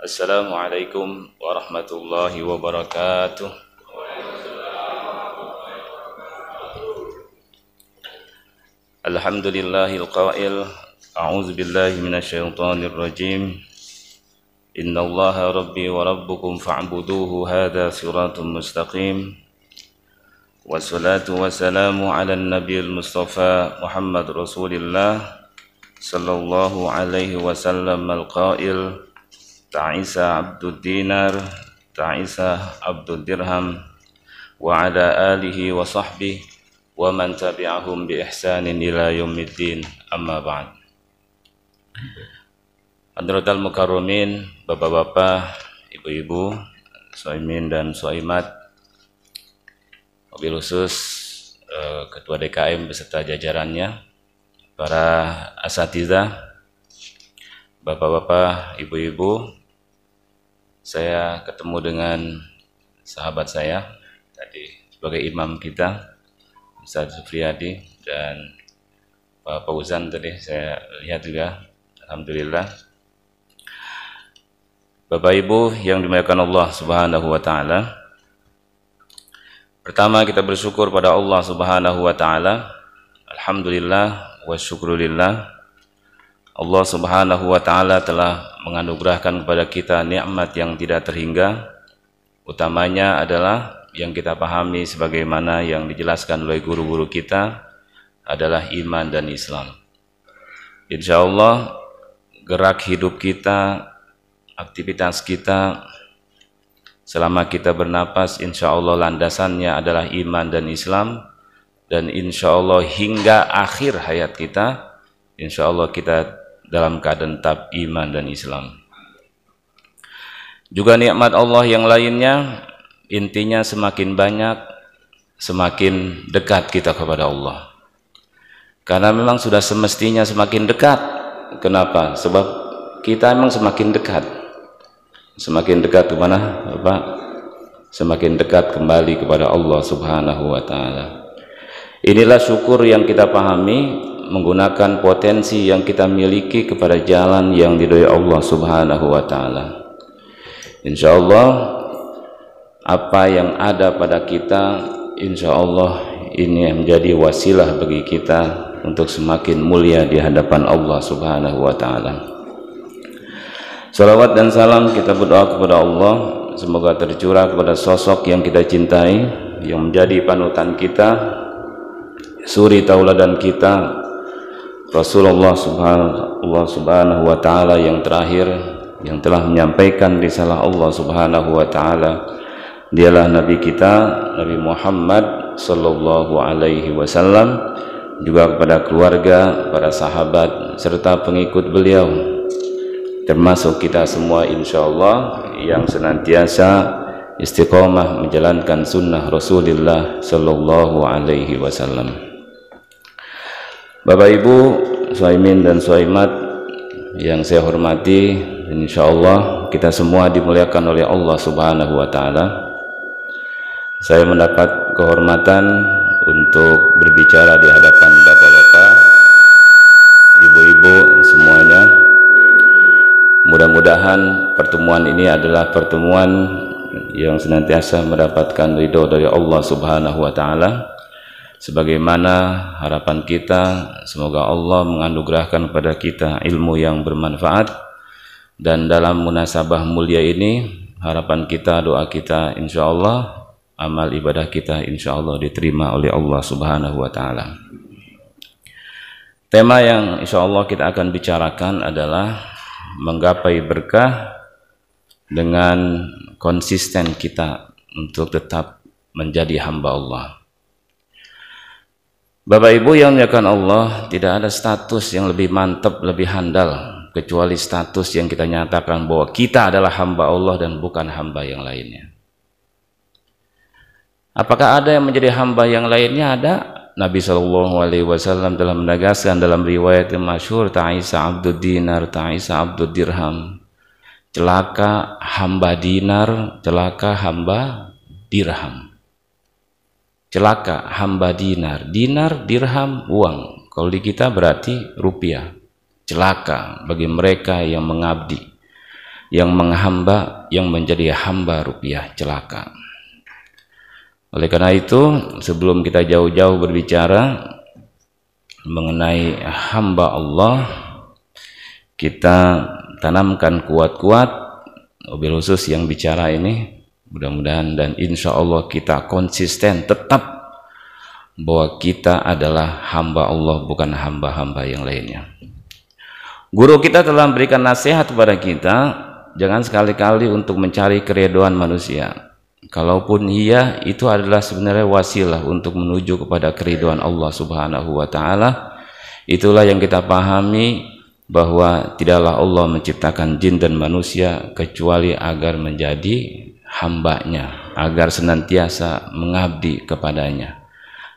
Assalamualaikum warahmatullahi wabarakatuh. Alhamdulillahil qail, a'udzu billahi minasyaitonir rajim. Innallaha rabbi wa rabbukum fa'buduhu, hadza siratun mustaqim. Wassalatu wassalamu ala nabiyil mustafa Muhammad Rasulillah sallallahu alaihi wasallam al-qail, ta'isa abdud dinar, ta'isa abdud dirham, wa ala alihi wa sahbihi wa man tabi'ahum bi ihsanin ila yaumiddin, amma ba'd. Hadratal mukarramin, bapak-bapak, ibu-ibu, shaimin dan shaimat, wabil khusus Ketua DKM beserta jajarannya, para asatidzah, bapak-bapak, ibu-ibu. Saya ketemu dengan sahabat saya tadi sebagai imam kita, Ustaz Sufriyadi, dan Pak Fauzan tadi saya lihat juga. Alhamdulillah. Bapak Ibu yang dimuliakan Allah Subhanahu wa taala. Pertama, kita bersyukur pada Allah Subhanahu wa taala. Alhamdulillah wa syukrulillah. Allah Subhanahu wa taala telah menganugerahkan kepada kita nikmat yang tidak terhingga. Utamanya adalah yang kita pahami sebagaimana yang dijelaskan oleh guru-guru kita adalah iman dan Islam. Insyaallah gerak hidup kita, aktivitas kita selama kita bernapas, insyaallah landasannya adalah iman dan Islam. Dan insyaallah hingga akhir hayat kita, insyaallah kita dalam keadaan tetap iman dan Islam. Juga nikmat Allah yang lainnya, intinya semakin banyak, semakin dekat kita kepada Allah. Karena memang sudah semestinya semakin dekat. Kenapa? Sebab kita memang semakin dekat. Semakin dekat ke mana, Bapak? Semakin dekat kembali kepada Allah Subhanahu wa taala. Inilah syukur yang kita pahami, menggunakan potensi yang kita miliki kepada jalan yang diridhoi Allah Subhanahu wa taala. Insyaallah apa yang ada pada kita, insyaallah ini menjadi wasilah bagi kita untuk semakin mulia di hadapan Allah Subhanahu wa taala. Salawat dan salam kita berdoa kepada Allah, semoga tercurah kepada sosok yang kita cintai, yang menjadi panutan kita, suri tauladan kita, Rasulullah Subhanahu wa taala yang terakhir, yang telah menyampaikan risalah Allah Subhanahu wa taala. Dialah nabi kita, Nabi Muhammad sallallahu alaihi wasallam, juga kepada keluarga, para sahabat serta pengikut beliau, termasuk kita semua insyaallah yang senantiasa istiqomah menjalankan sunnah Rasulullah sallallahu alaihi wasallam. Bapak Ibu, shaimin dan shaimat yang saya hormati, insyaallah kita semua dimuliakan oleh Allah Subhanahu wa taala. Saya mendapat kehormatan untuk berbicara di hadapan bapak-bapak, ibu-ibu semuanya. Mudah-mudahan pertemuan ini adalah pertemuan yang senantiasa mendapatkan ridho dari Allah Subhanahu wa taala. Sebagaimana harapan kita, semoga Allah menganugerahkan kepada kita ilmu yang bermanfaat. Dan dalam munasabah mulia ini, harapan kita, doa kita, insyaallah amal ibadah kita insyaallah diterima oleh Allah Subhanahu wa taala. Tema yang insyaallah kita akan bicarakan adalah menggapai berkah dengan konsisten kita untuk tetap menjadi hamba Allah. Bapak Ibu yang dimuliakan Allah, tidak ada status yang lebih mantap, lebih handal kecuali status yang kita nyatakan bahwa kita adalah hamba Allah dan bukan hamba yang lainnya. Apakah ada yang menjadi hamba yang lainnya? Ada. Nabi SAW telah menegaskan dalam riwayat yang masyhur, ta'isa abdud dinar, ta'isa abdud dirham. Celaka hamba dinar, celaka hamba dirham. Celaka hamba dinar, dinar dirham uang, kalau di kita berarti rupiah. Celaka bagi mereka yang mengabdi yang menghamba, yang menjadi hamba rupiah celaka. Oleh karena itu, sebelum kita jauh-jauh berbicara mengenai hamba Allah, kita tanamkan kuat-kuat, mobil khusus yang bicara ini, mudah-mudahan dan insya Allah kita konsisten tetap bahwa kita adalah hamba Allah, bukan hamba-hamba yang lainnya. Guru kita telah memberikan nasihat kepada kita, jangan sekali-kali untuk mencari keridhaan manusia. Kalaupun iya, itu adalah sebenarnya wasilah untuk menuju kepada keridhaan Allah Subhanahu wa Ta'ala. Itulah yang kita pahami, bahwa tidaklah Allah menciptakan jin dan manusia kecuali agar menjadi hambanya, agar senantiasa mengabdi kepadanya,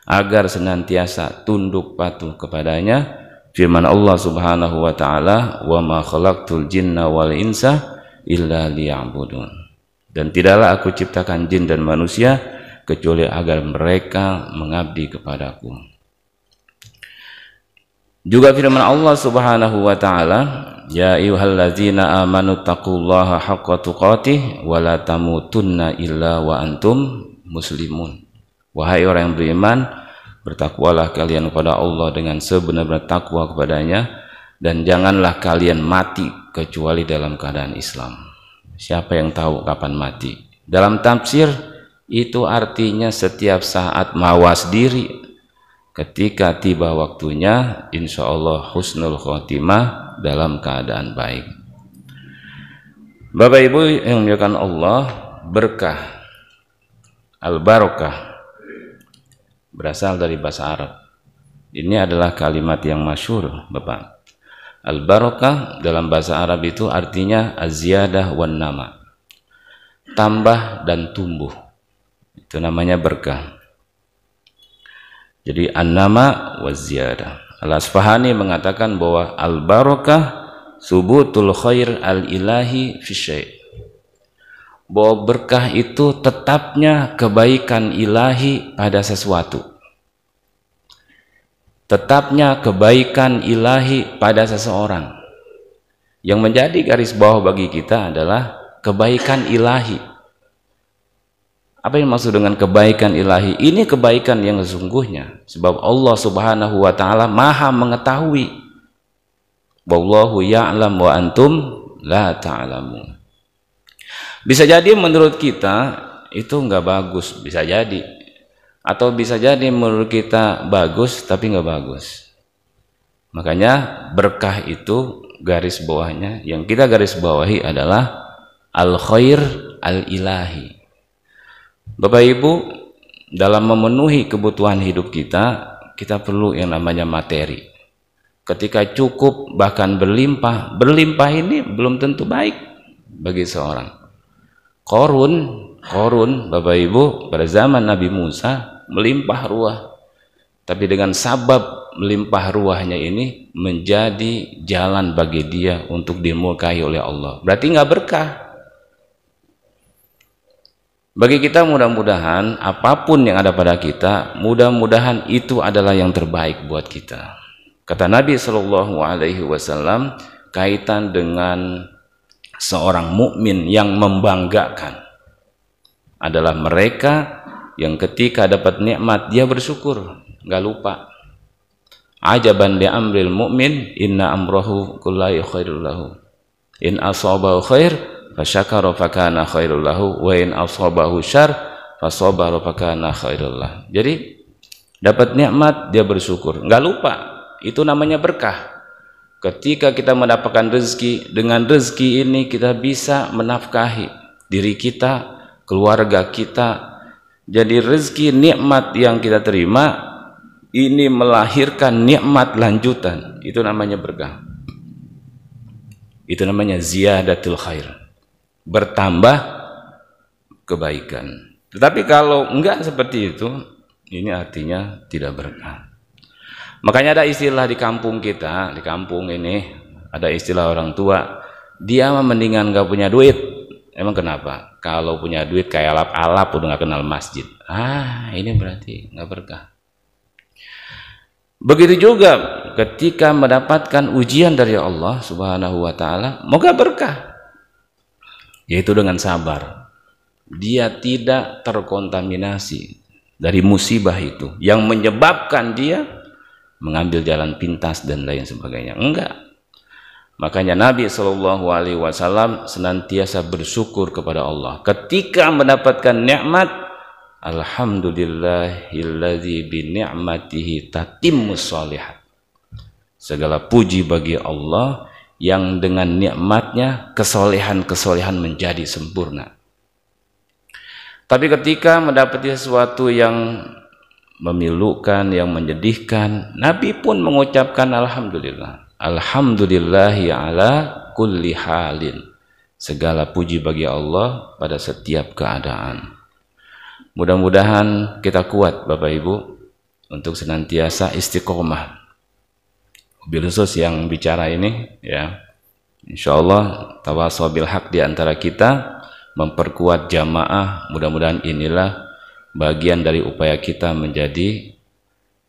agar senantiasa tunduk patuh kepadanya. Firman Allah Subhanahu wa Ta'ala, wa ma khalaqtul jinna wal insa illa liya'budun, dan tidaklah aku ciptakan jin dan manusia kecuali agar mereka mengabdi kepadaku. Juga firman Allah Subhanahu wa Ta'ala, ya ayyuhallazina amanu taqullaha haqqa tuqatih wa la tamutunna illa wa antum muslimun. Wahai orang yang beriman, bertakwalah kalian kepada Allah dengan sebenar-benar takwa kepadanya, dan janganlah kalian mati kecuali dalam keadaan Islam. Siapa yang tahu kapan mati? Dalam tafsir itu artinya setiap saat mawas diri. Ketika tiba waktunya, insya Allah husnul khotimah, dalam keadaan baik. Bapak Ibu yang dimuliakan Allah, berkah, al-barakah, berasal dari bahasa Arab. Ini adalah kalimat yang masyhur, Bapak. Al-barakah dalam bahasa Arab itu artinya az-ziyadah wan nama, tambah dan tumbuh. Itu namanya berkah. Jadi an-nama wa ziyadah. Al-Asfahani mengatakan bahwa al-barakah subutul khair al-ilahi fi syai'. Bahwa berkah itu tetapnya kebaikan ilahi pada sesuatu. Tetapnya kebaikan ilahi pada seseorang. Yang menjadi garis bawah bagi kita adalah kebaikan ilahi. Apa yang maksud dengan kebaikan ilahi? Ini kebaikan yang sesungguhnya, sebab Allah Subhanahu wa Ta'ala Maha mengetahui. Wallahu ya'lam wa antum la ta'lamun. Bisa jadi menurut kita itu nggak bagus, bisa jadi, atau bisa jadi menurut kita bagus tapi nggak bagus. Makanya berkah itu garis bawahnya, yang kita garis bawahi adalah al-khair al-ilahi. Bapak Ibu, dalam memenuhi kebutuhan hidup kita, kita perlu yang namanya materi. Ketika cukup bahkan berlimpah, berlimpah ini belum tentu baik bagi seorang. Korun, Bapak Ibu, pada zaman Nabi Musa melimpah ruah, tapi dengan sabab melimpah ruahnya ini menjadi jalan bagi dia untuk dimurkai oleh Allah. Berarti nggak berkah. Bagi kita mudah-mudahan apapun yang ada pada kita, mudah-mudahan itu adalah yang terbaik buat kita. Kata Nabi Shallallahu Alaihi Wasallam kaitan dengan seorang mukmin yang membanggakan adalah mereka yang ketika dapat nikmat dia bersyukur, nggak lupa. Ajaban li amril mu'min, inna amrahu kullahi khairul lahu. In asabahu khair fasyakara fakana khairul lahu, wa in asabahu syarr fasabara fakana khairul lahu. Jadi dapat nikmat dia bersyukur, nggak lupa. Itu namanya berkah. Ketika kita mendapatkan rezeki, dengan rezeki ini kita bisa menafkahi diri kita, keluarga kita. Jadi rezeki nikmat yang kita terima ini melahirkan nikmat lanjutan. Itu namanya berkah. Itu namanya ziyadatul khair, bertambah kebaikan. Tetapi kalau enggak seperti itu, ini artinya tidak berkah. Makanya ada istilah di kampung kita, di kampung ini ada istilah orang tua, dia mendingan gak punya duit. Emang kenapa? Kalau punya duit kayak alap-alap udah gak kenal masjid. Ini berarti gak berkah. Begitu juga ketika mendapatkan ujian dari Allah Subhanahu wa Ta'ala, moga berkah. yaitu dengan sabar. Dia tidak terkontaminasi dari musibah itu yang menyebabkan dia mengambil jalan pintas dan lain sebagainya. Enggak. Makanya Nabi SAW senantiasa bersyukur kepada Allah ketika mendapatkan nikmat. Alhamdulillahilladzi bi ni'matihi tatimmus shalihat. Segala puji bagi Allah yang dengan nikmatnya kesolehan-kesolehan menjadi sempurna. Tapi ketika mendapati sesuatu yang memilukan, yang menyedihkan, Nabi pun mengucapkan alhamdulillah. Alhamdulillahi ala kulli halin. Segala puji bagi Allah pada setiap keadaan. Mudah-mudahan kita kuat Bapak Ibu untuk senantiasa istiqomah. Bil khusus yang bicara ini ya. Insyaallah tawasau bil haq di antara kita, memperkuat jamaah. Mudah-mudahan inilah bagian dari upaya kita menjadi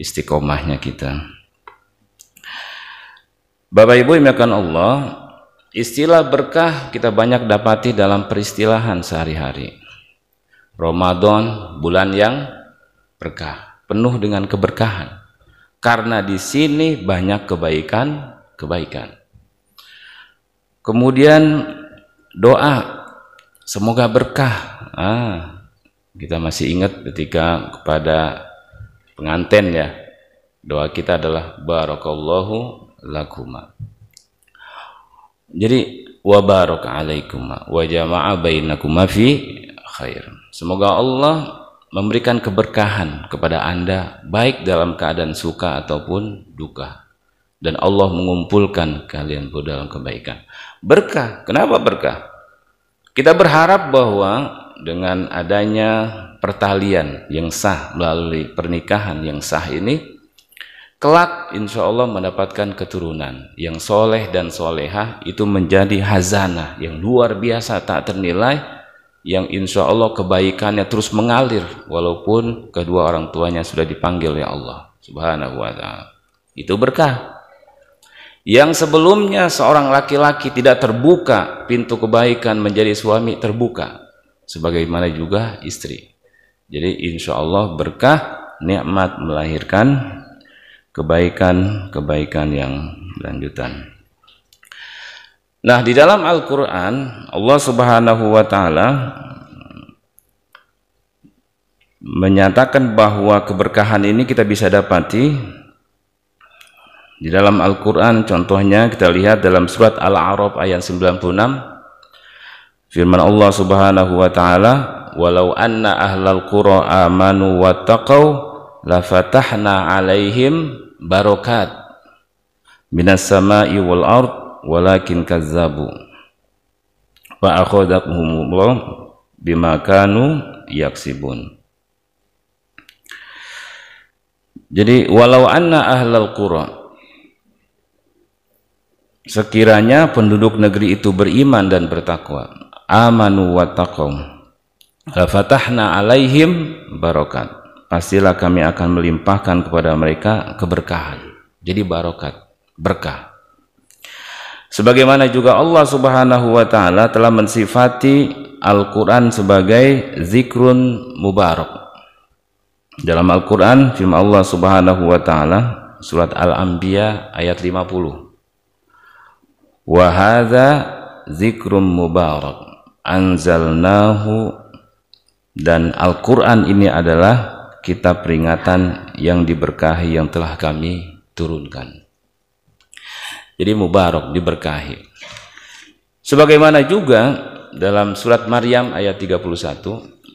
istiqomahnya kita. Bapak Ibu yang dimuliakan Allah, istilah berkah kita banyak dapati dalam peristilahan sehari-hari. Ramadan bulan yang berkah, penuh dengan keberkahan. Karena di sini banyak kebaikan. Kemudian doa semoga berkah. Kita masih ingat ketika kepada pengantin ya, doa kita adalah barakallahu lakuma. Jadi wa baraka alaikuma wa jama'a bainakuma fi khair. Semoga Allah memberikan keberkahan kepada Anda baik dalam keadaan suka ataupun duka, dan Allah mengumpulkan kalian dalam kebaikan. Berkah. Kenapa berkah? Kita berharap bahwa dengan adanya pertalian yang sah melalui pernikahan yang sah ini, kelak insya Allah mendapatkan keturunan yang soleh dan solehah, itu menjadi hazanah yang luar biasa tak ternilai, yang insya Allah kebaikannya terus mengalir walaupun kedua orang tuanya sudah dipanggil ya Allah Subhanahu wa ta'ala. Itu berkah. Yang sebelumnya seorang laki-laki tidak terbuka pintu kebaikan menjadi suami, terbuka, sebagaimana juga istri. Jadi insya Allah berkah, nikmat melahirkan kebaikan yang lanjutan. Nah, di dalam Al-Quran Allah Subhanahu wa ta'ala menyatakan bahwa keberkahan ini kita bisa dapati di dalam Al-Quran. Contohnya kita lihat dalam surat Al-A'raf ayat 96, firman Allah Subhanahu wa ta'ala, walau anna ahlal qura amanu wattaqau lafatahna alaihim barakat minas sama'i wal ard walakin kazzabu fa akhadhahumullah bima kanu yaksibun. Jadi walau anna ahlal qura, sekiranya penduduk negeri itu beriman dan bertakwa, amanu wattaqau la fatahna alaihim barakat, pastilah kami akan melimpahkan kepada mereka keberkahan. Jadi barokat, berkah. Sebagaimana juga Allah Subhanahu wa ta'ala telah mensifati Al-Quran sebagai zikrun mubarak. Dalam Al-Quran firman Allah Subhanahu wa ta'ala surat Al-Anbiya ayat 50, wa hadza zikrun mubarak anzalnahu, dan Al-Quran ini adalah kitab peringatan yang diberkahi yang telah kami turunkan. Jadi mubarak, diberkahi. Sebagaimana juga dalam surat Maryam ayat 31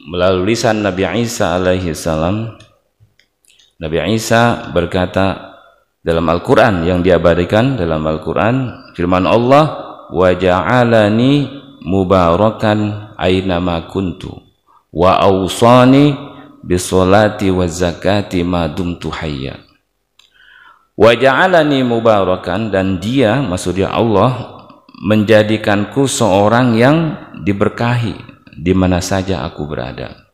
melalui lisan Nabi Isa alaihi salam, Nabi Isa berkata dalam Al-Quran yang diabadikan dalam Al-Quran, firman Allah, wa ja'alani mubarakan ainama kuntu wa awsani bisolati wa zakati ma dumtu hayya. Wa ja'alani mubarakan, dan dia, maksudnya Allah, menjadikanku seorang yang diberkahi di mana saja aku berada.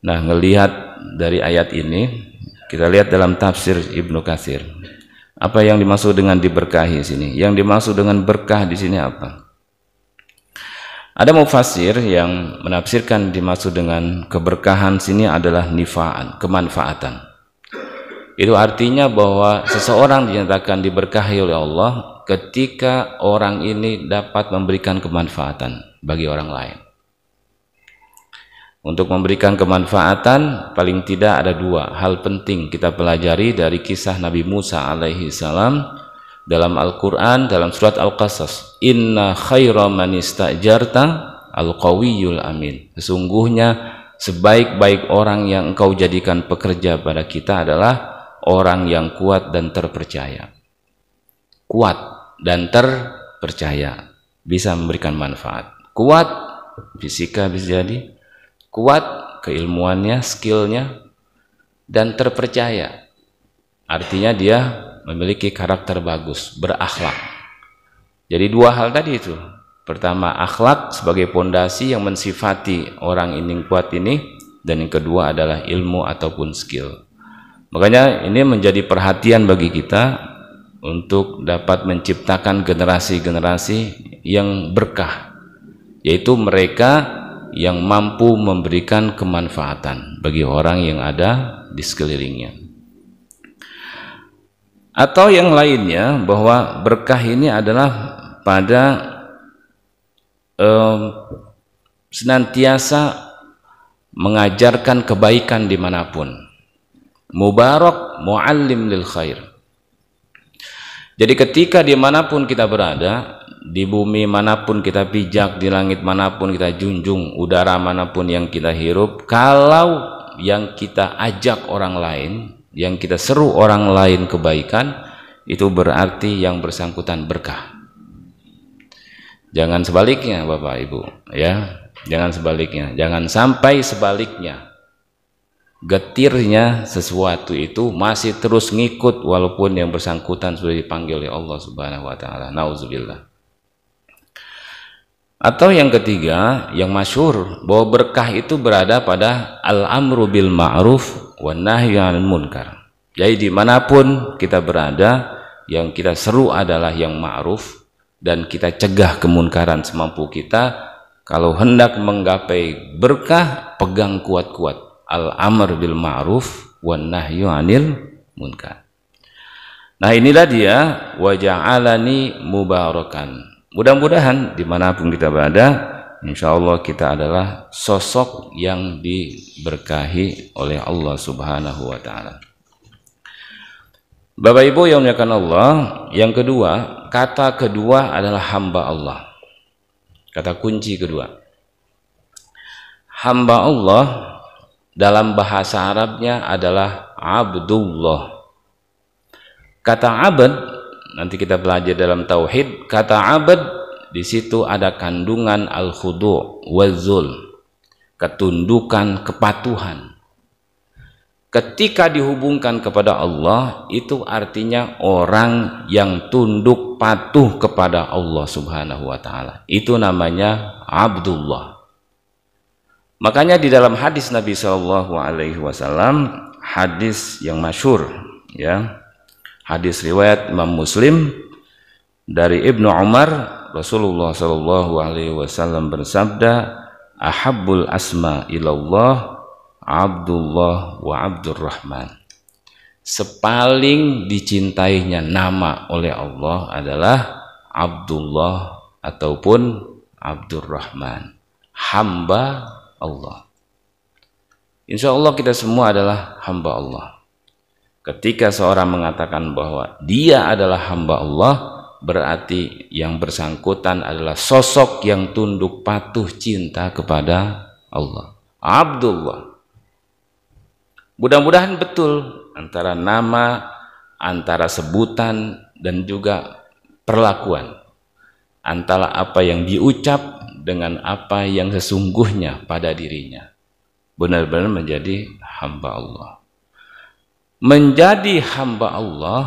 Nah, ngelihat dari ayat ini, kita lihat dalam tafsir Ibnu Katsir. Apa yang dimaksud dengan diberkahi sini? Yang dimaksud dengan berkah di sini apa? Ada mufassir yang menafsirkan dimaksud dengan keberkahan sini adalah nifaan, kemanfaatan. Itu artinya bahwa seseorang dinyatakan diberkahi oleh Allah ketika orang ini dapat memberikan kemanfaatan bagi orang lain. Untuk memberikan kemanfaatan paling tidak ada dua hal penting kita pelajari dari kisah Nabi Musa alaihi salam dalam Al-Quran, dalam surat Al-Qasas. Inna khaira man istajarta al-qawiyul amin. Sesungguhnya sebaik-baik orang yang engkau jadikan pekerja pada kita adalah orang yang kuat dan terpercaya. Kuat dan terpercaya, bisa memberikan manfaat. Kuat fisika bisa jadi, kuat keilmuannya, skillnya, dan terpercaya. Artinya dia memiliki karakter bagus, berakhlak. Jadi dua hal tadi itu. Pertama, akhlak sebagai pondasi yang mensifati orang ini kuat ini, dan yang kedua adalah ilmu ataupun skill. Makanya ini menjadi perhatian bagi kita untuk dapat menciptakan generasi-generasi yang berkah, yaitu mereka yang mampu memberikan kemanfaatan bagi orang yang ada di sekelilingnya. Atau yang lainnya, bahwa berkah ini adalah pada senantiasa mengajarkan kebaikan dimanapun. Mubarak muallim lil khair. Jadi ketika dimanapun kita berada, di bumi manapun kita pijak, di langit manapun kita junjung, udara manapun yang kita hirup, kalau yang kita ajak orang lain, yang kita seru orang lain kebaikan, itu berarti yang bersangkutan berkah. Jangan sebaliknya Bapak Ibu, ya. Jangan sebaliknya, jangan sampai sebaliknya. Getirnya sesuatu itu masih terus ngikut walaupun yang bersangkutan sudah dipanggil oleh Allah Subhanahu wa taala. Nauzubillah. Atau yang ketiga, yang masyhur, bahwa berkah itu berada pada al-amru bil ma'ruf wan nahyu 'anil munkar. Jadi dimanapun kita berada, yang kita seru adalah yang ma'ruf dan kita cegah kemunkaran semampu kita. Kalau hendak menggapai berkah, pegang kuat-kuat al-amr bil ma'ruf wan nahyu 'anil munkar. Nah, inilah dia wa ja'alani mubarakan. Mudah-mudahan dimanapun kita berada, insya Allah kita adalah sosok yang diberkahi oleh Allah Subhanahu wa ta'ala. Bapak Ibu yang dimuliakan Allah, yang kedua, kata kedua adalah hamba Allah. Kata kunci kedua. Hamba Allah dalam bahasa Arabnya adalah Abdullah. Kata abad, nanti kita belajar dalam tauhid, kata abad di situ ada kandungan al-khudu' wal-zul, ketundukan, kepatuhan. Ketika dihubungkan kepada Allah, itu artinya orang yang tunduk patuh kepada Allah Subhanahu wa taala. Itu namanya Abdullah. Makanya di dalam hadis Nabi Shallallahu Alaihi Wasallam, hadis yang masyhur, ya, hadis riwayat Imam Muslim dari Ibnu Umar, Rasulullah Shallallahu Alaihi Wasallam bersabda, ahabbul asma ilallah Abdullah wa Abdurrahman. Sepaling dicintainya nama oleh Allah adalah Abdullah ataupun Abdurrahman, hamba Allah. Insya Allah kita semua adalah hamba Allah. Ketika seorang mengatakan bahwa dia adalah hamba Allah, berarti yang bersangkutan adalah sosok yang tunduk patuh cinta kepada Allah. Abdullah. Mudah-mudahan betul antara nama, antara sebutan, dan juga perlakuan, antara apa yang diucap dengan apa yang sesungguhnya pada dirinya, benar-benar menjadi hamba Allah. Menjadi hamba Allah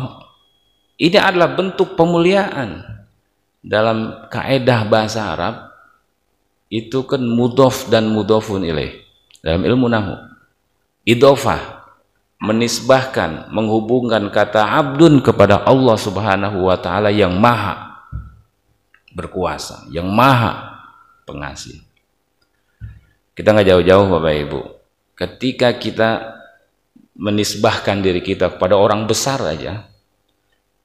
ini adalah bentuk pemuliaan. Dalam kaedah bahasa Arab itu kan mudhof dan mudhofun ilaih. Dalam ilmu nahwu, idhofah, menisbahkan, menghubungkan kata abdun kepada Allah Subhanahu wa taala yang maha berkuasa, yang maha pengasih. Kita nggak jauh-jauh Bapak Ibu, ketika kita menisbahkan diri kita kepada orang besar aja,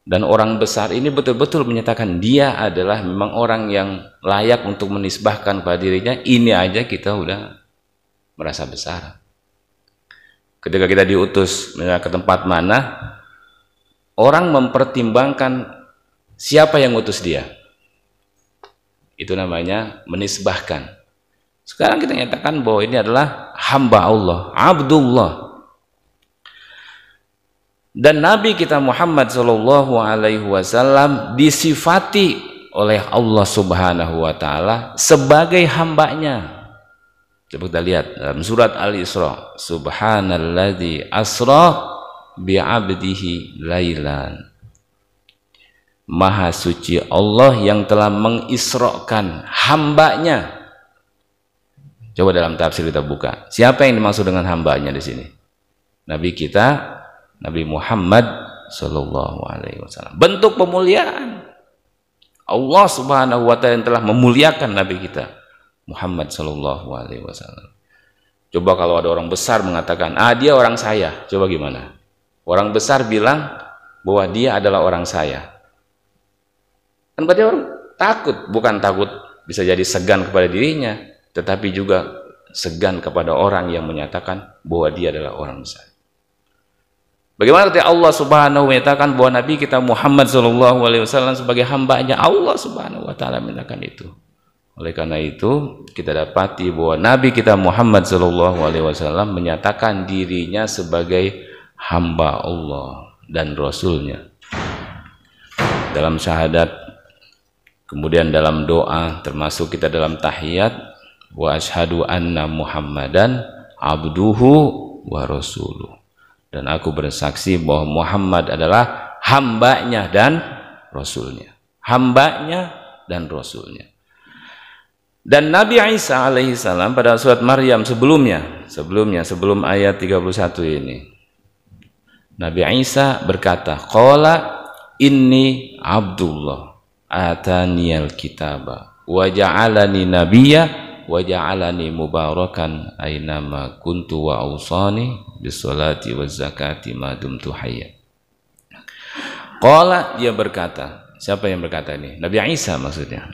dan orang besar ini betul-betul menyatakan dia adalah memang orang yang layak untuk menisbahkan pada dirinya, ini aja kita udah merasa besar. Ketika kita diutus ke tempat mana, orang mempertimbangkan siapa yang ngutus dia. Itu namanya menisbahkan. Sekarang kita nyatakan bahwa ini adalah hamba Allah, Abdullah. Dan Nabi kita Muhammad Shallallahu Alaihi Wasallam disifati oleh Allah Subhanahu Wa Taala sebagai hambanya. Coba kita lihat dalam surat Al-Isra, Subhanalladzi asra bi'abdihi lailan. Maha suci Allah yang telah mengisrakan hambanya. Coba dalam tafsir kita buka. Siapa yang dimaksud dengan hambanya di sini? Nabi kita, Nabi Muhammad Sallallahu Alaihi Wasallam. Bentuk pemuliaan Allah Subhanahu Wa Taala yang telah memuliakan Nabi kita Muhammad Sallallahu Alaihi Wasallam. Coba kalau ada orang besar mengatakan, dia orang saya. Coba gimana? Orang besar bilang bahwa dia adalah orang saya. Kan berarti orang takut, bukan takut bisa jadi segan kepada dirinya, tetapi juga segan kepada orang yang menyatakan bahwa dia adalah orang besar. Bagaimana arti Allah Subhanahu menyatakan bahwa Nabi kita Muhammad Shallallahu Alaihi Wasallam sebagai hambanya Allah Subhanahu Wa Taala menyatakan itu. Oleh karena itu kita dapati bahwa Nabi kita Muhammad Shallallahu Alaihi Wasallam menyatakan dirinya sebagai hamba Allah dan Rasulnya dalam syahadat, kemudian dalam doa, termasuk kita dalam tahiyat, wa asyhadu anna Muhammadan abduhu wa rasuluh. Dan aku bersaksi bahwa Muhammad adalah hambanya dan rasulnya. Hambanya dan rasulnya. Dan Nabi Isa alaihissalam pada surat Maryam sebelum ayat 31 ini, Nabi Isa berkata, qala inni abdullah ataniyal kitaba wa ja'alani nabiyya wa ja'alani mubarakan ainama kuntu wa ausani bisolati wa zakati ma dumtu hayya. Qala, dia berkata, siapa yang berkata ini? Nabi Isa maksudnya.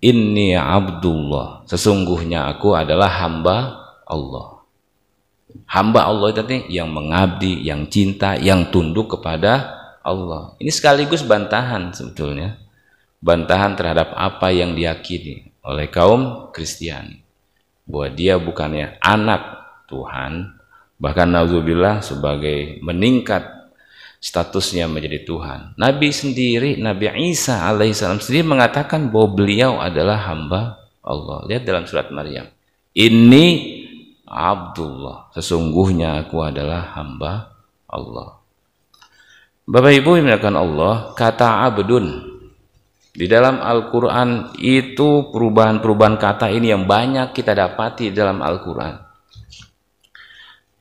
Inni abdullah, sesungguhnya aku adalah hamba Allah. Hamba Allah itu yang mengabdi, yang cinta, yang tunduk kepada Allah. Ini sekaligus bantahan sebetulnya, bantahan terhadap apa yang diyakini oleh kaum Kristiani, bahwa dia bukannya anak Tuhan, bahkan nauzubillah sebagai meningkat statusnya menjadi Tuhan. Nabi sendiri, Nabi Isa alaihissalam sendiri mengatakan bahwa beliau adalah hamba Allah. Lihat dalam surat Maryam, inni abdullah, sesungguhnya aku adalah hamba Allah. Bapak Ibu yang dimuliakan Allah, kata abdun di dalam Al-Quran itu perubahan-perubahan kata ini yang banyak kita dapati dalam Al-Quran.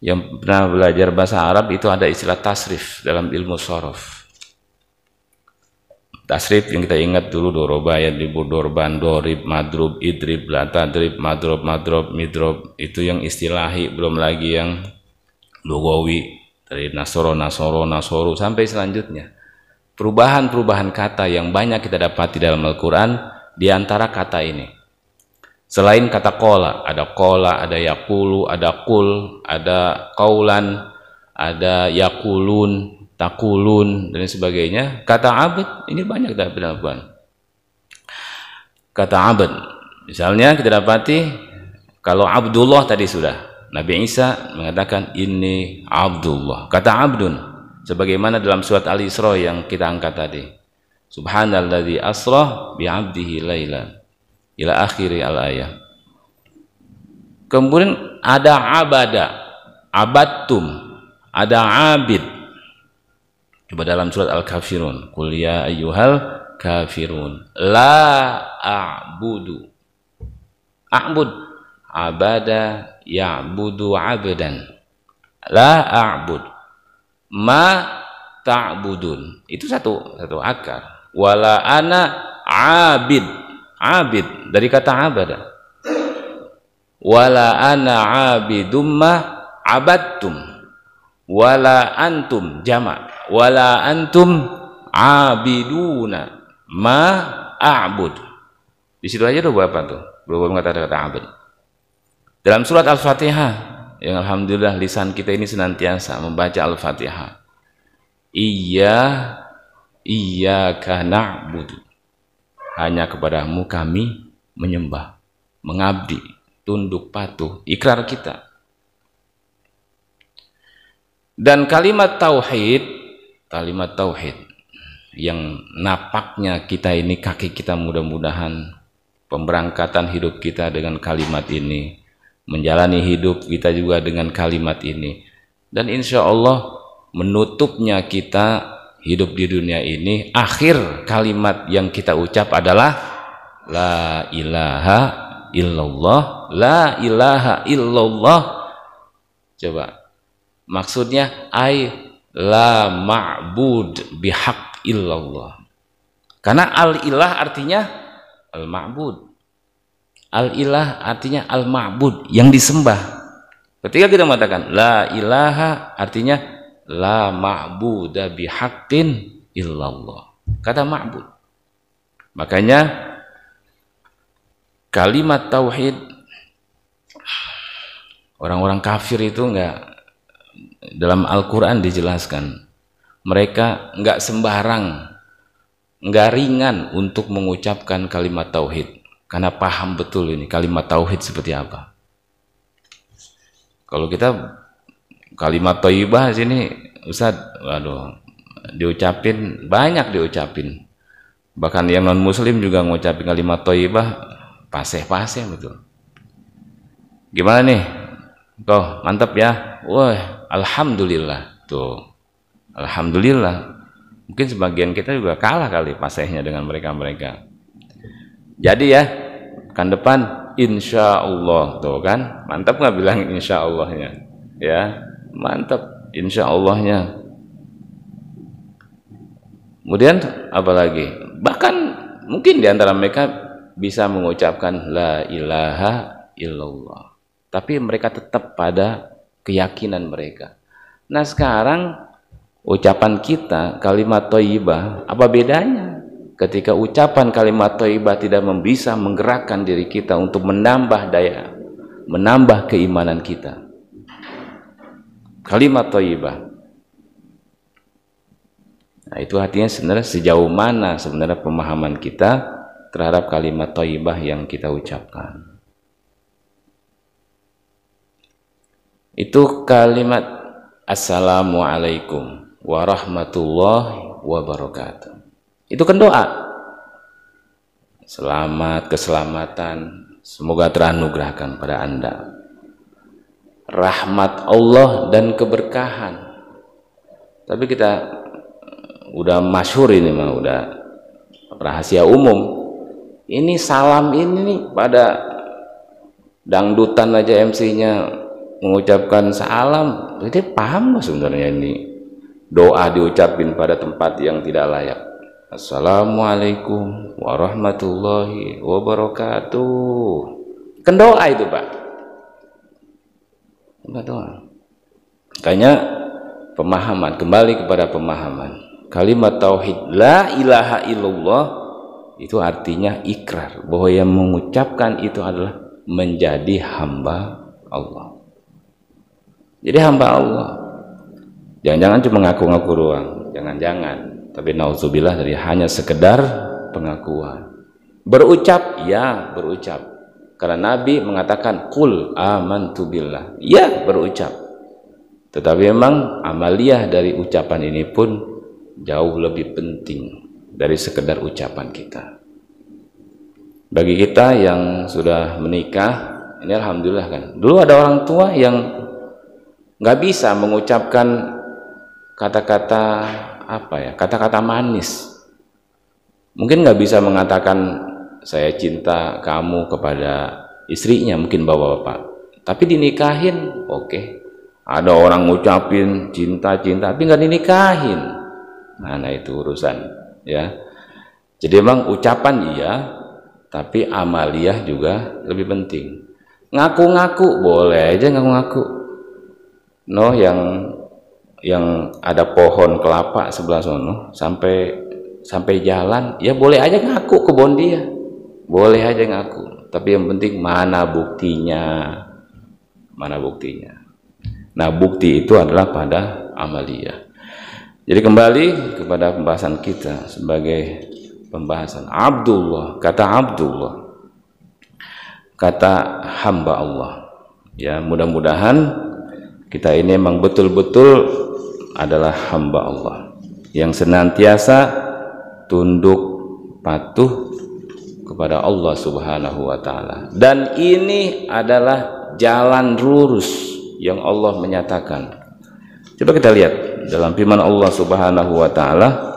Yang pernah belajar bahasa Arab itu ada istilah tasrif dalam ilmu shorof. Tasrif yang kita ingat dulu, doroba, yadribur, dorban, dorib, madrub, idrib, latadrib, madrob, madrob, midrob. Itu yang istilahi, belum lagi yang lugawi dari nasoro, nasoro, nasoru sampai selanjutnya. Perubahan-perubahan kata yang banyak kita dapati dalam Al-Quran di antara kata ini. Selain kata kola, ada yakulu, ada kul, ada kaulan, ada yakulun, takulun, dan sebagainya. Kata abad, ini banyak dalam Al-Quran. Kata abad, misalnya kita dapati, kalau Abdullah tadi sudah, Nabi Isa mengatakan, ini Abdullah. Kata abdun, sebagaimana dalam surat Al-Isra yang kita angkat tadi. Subhanalladzi asra bi'abdihi lailan. Ila akhiri al-ayah. Kemudian ada abada, abadtum, ada abid. Coba dalam surat Al-Kafirun, qul ya ayyuhal kafirun la a'budu. A'bud, abada ya'budu abdan. La a'bud ma ta'budun. Itu satu akar. Wala ana abid. Abid dari kata abada. wala ana abidum ma abadtum, wala antum jama, wala antum abiduna ma a'bud. Di situ aja udah berapa tuh? Berapa kata-kata abad. Dalam surat Al-Fatihah, yang alhamdulillah lisan kita ini senantiasa membaca Al-Fatihah. Iyyaka na'budu. Hanya kepadamu kami menyembah, mengabdi, tunduk patuh, ikrar kita. Dan kalimat tauhid yang napaknya kita ini, kaki kita mudah-mudahan pemberangkatan hidup kita dengan kalimat ini, menjalani hidup kita juga dengan kalimat ini, dan insya Allah menutupnya kita hidup di dunia ini, akhir kalimat yang kita ucap adalah la ilaha illallah. La ilaha illallah, coba maksudnya la ma'bud bihaq illallah, karena al-ilah artinya al-ma'bud, al-ilah artinya al-ma'bud, yang disembah. Ketika kita mengatakan la ilaha artinya la ma'buda bihaqqin illallah, kata ma'bud. Makanya kalimat tauhid, orang-orang kafir itu enggak, dalam Al-Quran dijelaskan, mereka enggak sembarang, enggak ringan untuk mengucapkan kalimat tauhid, karena paham betul ini kalimat tauhid seperti apa. Kalau kita kalimat thayyibah sini Ustaz, waduh, diucapin, banyak diucapin, bahkan yang non muslim juga ngucapin kalimat thayyibah paseh-paseh betul. Gimana nih kok, mantap ya, wah alhamdulillah, tuh alhamdulillah. Mungkin sebagian kita juga kalah kali pasehnya dengan mereka-mereka. Jadi ya, kan depan insya Allah, tuh kan mantap nggak bilang insya Allahnya ya, mantap insya Allahnya. Kemudian apalagi, bahkan mungkin diantara mereka bisa mengucapkan la ilaha illallah, tapi mereka tetap pada keyakinan mereka. Nah sekarang ucapan kita kalimat thayyibah, apa bedanya ketika ucapan kalimat thayyibah tidak bisa menggerakkan diri kita untuk menambah daya, menambah keimanan kita. Kalimat thayyibah, nah itu artinya sebenarnya sejauh mana sebenarnya pemahaman kita terhadap kalimat thayyibah yang kita ucapkan. Itu kalimat assalamualaikum warahmatullahi wabarakatuh, itu kan doa selamat, keselamatan, semoga teranugerahkan pada Anda rahmat Allah dan keberkahan. Tapi kita udah masyhur ini mah, udah rahasia umum. Ini salam ini nih, pada dangdutan aja MC-nya mengucapkan salam. Jadi paham nggak sebenarnya ini doa diucapin pada tempat yang tidak layak? Assalamualaikum warahmatullahi wabarakatuh, kan doa itu Pak, enggak doa. Makanya pemahaman, kembali kepada pemahaman kalimat tauhid la ilaha illallah, itu artinya ikrar bahwa yang mengucapkan itu adalah menjadi hamba Allah. Jadi hamba Allah, jangan-jangan cuma ngaku-ngaku doang, jangan-jangan, tapi nauzubillah dari hanya sekedar pengakuan. Berucap, ya berucap, karena Nabi mengatakan qul amantu billah, ya berucap. Tetapi memang amaliyah dari ucapan ini pun jauh lebih penting dari sekedar ucapan kita. Bagi kita yang sudah menikah, ini alhamdulillah kan. Dulu ada orang tua yang nggak bisa mengucapkan kata-kata apa ya, kata-kata manis. Mungkin nggak bisa mengatakan saya cinta kamu kepada istrinya, mungkin bapak-bapak. Tapi dinikahin, oke. Ada orang ngucapin cinta-cinta, tapi nggak dinikahin. Nah itu urusan, ya. Jadi memang ucapan iya, tapi amaliyah juga lebih penting. Ngaku-ngaku boleh aja, ngaku-ngaku. No, yang ada pohon kelapa sebelah sono, sampai jalan, ya boleh aja ngaku kebun dia, boleh aja ngaku. Tapi yang penting mana buktinya, mana buktinya. Nah, bukti itu adalah pada amaliyah. Jadi kembali kepada pembahasan kita sebagai pembahasan Abdullah, kata Abdullah, kata hamba Allah. Ya, mudah-mudahan kita ini memang betul-betul adalah hamba Allah yang senantiasa tunduk patuh kepada Allah Subhanahu wa taala. Dan ini adalah jalan lurus yang Allah menyatakan. Coba kita lihat dalam firman Allah Subhanahu wa taala.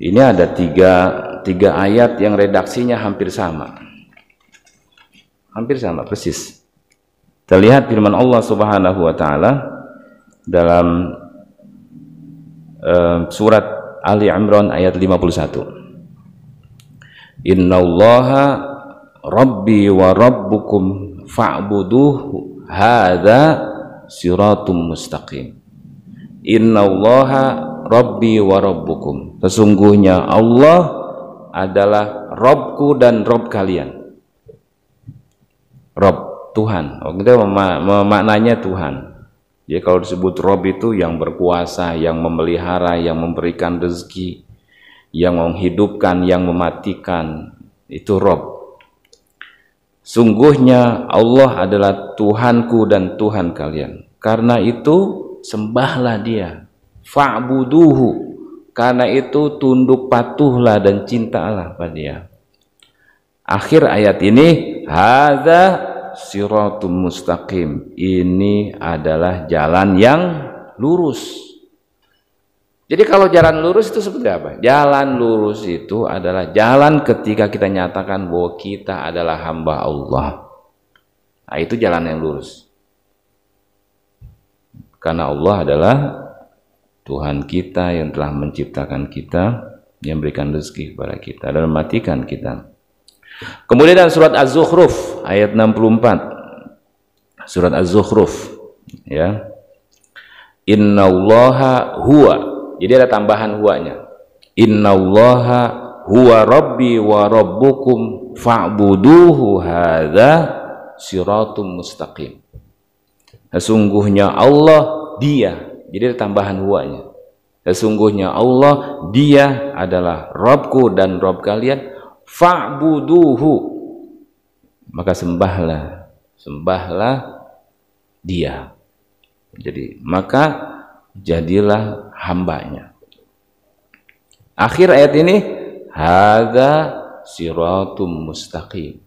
Ini ada tiga ayat yang redaksinya hampir sama. Hampir sama persis. Kita lihat firman Allah Subhanahu wa taala dalam surat Ali Imran ayat 51. Innallaha rabbi wa rabbukum fa'buduhu hadza siratum mustaqim. Innallaha rabbi wa rabbukum. Sesungguhnya Allah adalah Robku dan Rob kalian. Rob, Tuhan. Kita memaknanya Tuhan. Jadi kalau disebut Rob itu yang berkuasa, yang memelihara, yang memberikan rezeki, yang menghidupkan, yang mematikan, itu Rob. Sungguhnya Allah adalah Tuhanku dan Tuhan kalian. Karena itu sembahlah Dia. Fa'buduhu. Karena itu tunduk patuhlah dan cintalah pada Dia. Akhir ayat ini, hadza siratum mustaqim. Ini adalah jalan yang lurus. Jadi kalau jalan lurus itu seperti apa? Jalan lurus itu adalah jalan ketika kita nyatakan bahwa kita adalah hamba Allah. Nah, itu jalan yang lurus. Karena Allah adalah Tuhan kita yang telah menciptakan kita, yang memberikan rezeki kepada kita dan mematikan kita. Kemudian dalam surat Az-Zukhruf ayat 64. Surat Az-Zukhruf, ya. Innallaha huwa. Jadi ada tambahan huwanya. Innallaha huwa rabbi wa rabbukum fa'buduhu hadza siratum mustaqim. Sesungguhnya Allah Dia. Jadi ada tambahan huwanya. Sesungguhnya Allah Dia adalah Rabbku dan Rabb kalian. Fa'buduhu, maka sembahlah Dia. Jadi maka jadilah hambanya. Akhir ayat ini, hadza siratum mustaqim.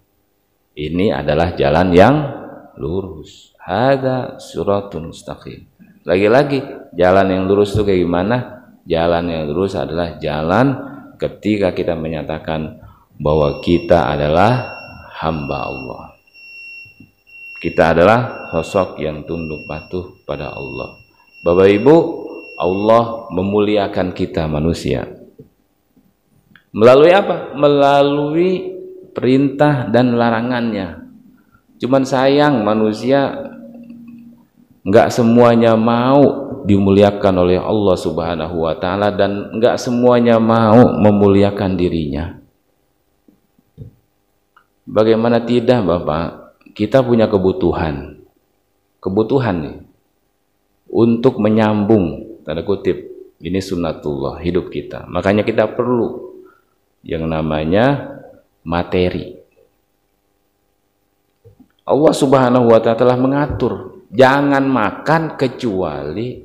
Ini adalah jalan yang lurus. Hadza siratum mustaqim. Lagi-lagi jalan yang lurus itu kayak gimana? Jalan yang lurus adalah jalan ketika kita menyatakan bahwa kita adalah hamba Allah. Kita adalah sosok yang tunduk patuh pada Allah. Bapak Ibu, Allah memuliakan kita manusia. Melalui apa? Melalui perintah dan larangannya. Cuman sayang manusia nggak semuanya mau dimuliakan oleh Allah Subhanahu wa taala dan nggak semuanya mau memuliakan dirinya. Bagaimana tidak, Bapak? Kita punya kebutuhan nih untuk menyambung, tanda kutip, ini sunnatullah hidup kita. Makanya kita perlu yang namanya materi. Allah Subhanahu wa taala telah mengatur, jangan makan kecuali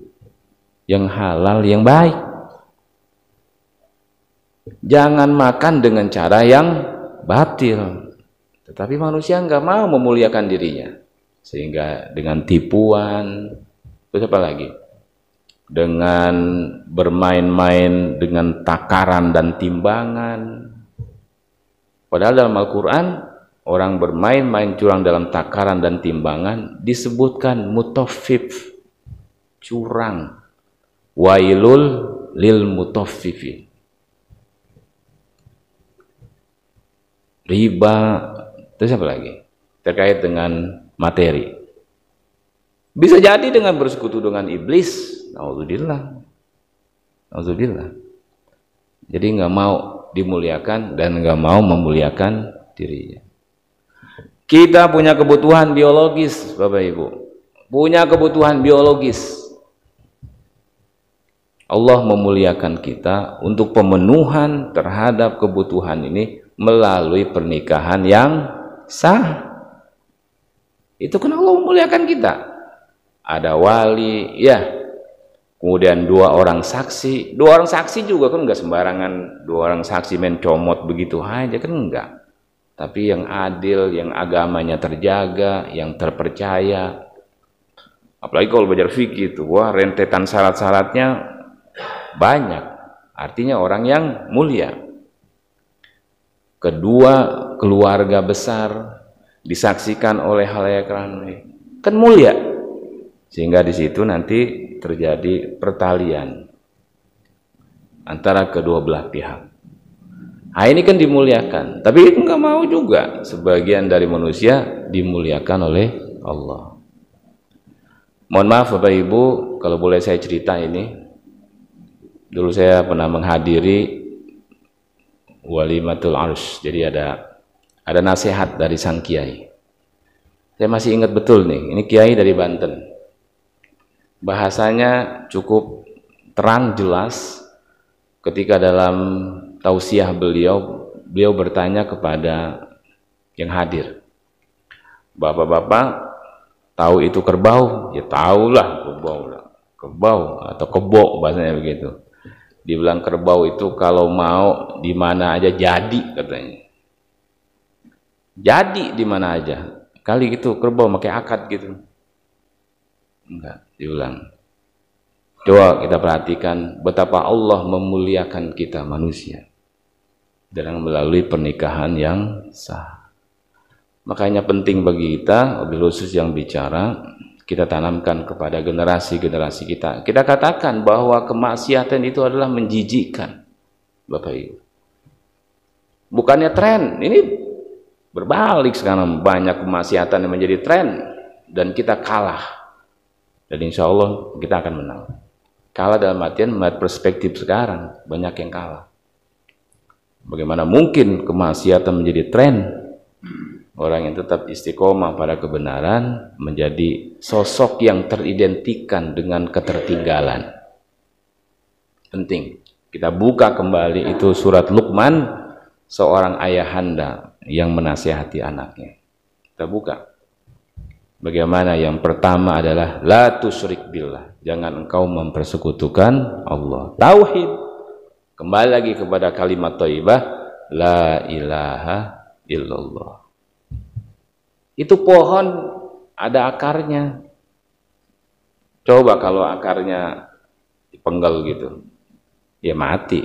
yang halal, yang baik. Jangan makan dengan cara yang batil. Tetapi manusia nggak mau memuliakan dirinya, sehingga dengan tipuan, terus apa lagi? Dengan bermain-main dengan takaran dan timbangan. Padahal dalam Al-Quran, orang bermain-main curang dalam takaran dan timbangan disebutkan mutaffif, curang. Wailul lil mutaffifin. Riba. Terus apa lagi? terkait dengan materi. Bisa jadi dengan bersekutu dengan iblis. Alhamdulillah. Alhamdulillah. Jadi nggak mau dimuliakan dan nggak mau memuliakan dirinya. Kita punya kebutuhan biologis, Bapak Ibu. Punya kebutuhan biologis. Allah memuliakan kita untuk pemenuhan terhadap kebutuhan ini melalui pernikahan yang sah. Itu kan Allah memuliakan kita. Ada wali, ya. Kemudian 2 orang saksi. 2 orang saksi juga kan enggak sembarangan. 2 orang saksi main comot begitu aja kan enggak. Tapi yang adil, yang agamanya terjaga, yang terpercaya. Apalagi kalau belajar fikih itu, wah rentetan syarat-syaratnya banyak, artinya orang yang mulia. Kedua, keluarga besar disaksikan oleh khalayak ramai, kan mulia, sehingga di situ nanti terjadi pertalian antara kedua belah pihak. Nah ini kan dimuliakan, tapi itu nggak mau juga sebagian dari manusia dimuliakan oleh Allah. Mohon maaf Bapak Ibu, kalau boleh saya cerita ini. Dulu saya pernah menghadiri Walimatul Arus. Jadi ada nasihat dari sang kiai. Saya masih ingat betul nih, ini kiai dari Banten. Bahasanya cukup terang jelas. Ketika dalam tausiah beliau bertanya kepada yang hadir. Bapak-bapak tahu itu kerbau? Ya tahulah kerbau lah. Kerbau atau kebo bahasanya begitu. Dibilang kerbau itu kalau mau di mana aja jadi katanya. Jadi di mana aja. Kali gitu kerbau pakai akad gitu. Enggak, diulang. Coba kita perhatikan betapa Allah memuliakan kita manusia dengan melalui pernikahan yang sah. Makanya penting bagi kita, wabil khusus yang bicara, kita tanamkan kepada generasi-generasi kita. Kita katakan bahwa kemaksiatan itu adalah menjijikkan, Bapak Ibu. Bukannya tren, ini berbalik sekarang, banyak kemaksiatan yang menjadi tren dan kita kalah. Dan insya Allah kita akan menang. Kalah dalam artian melihat perspektif sekarang, banyak yang kalah. Bagaimana mungkin kemaksiatan menjadi tren? Orang yang tetap istiqomah pada kebenaran menjadi sosok yang teridentikan dengan ketertinggalan. Penting. Kita buka kembali itu surat Luqman, seorang ayahanda yang menasihati anaknya. Kita buka. Bagaimana yang pertama adalah la tusyrik billah. Jangan engkau mempersekutukan Allah. Tauhid. Kembali lagi kepada kalimat thayyibah la ilaha illallah. Itu pohon ada akarnya. Coba kalau akarnya dipenggal gitu, ya mati.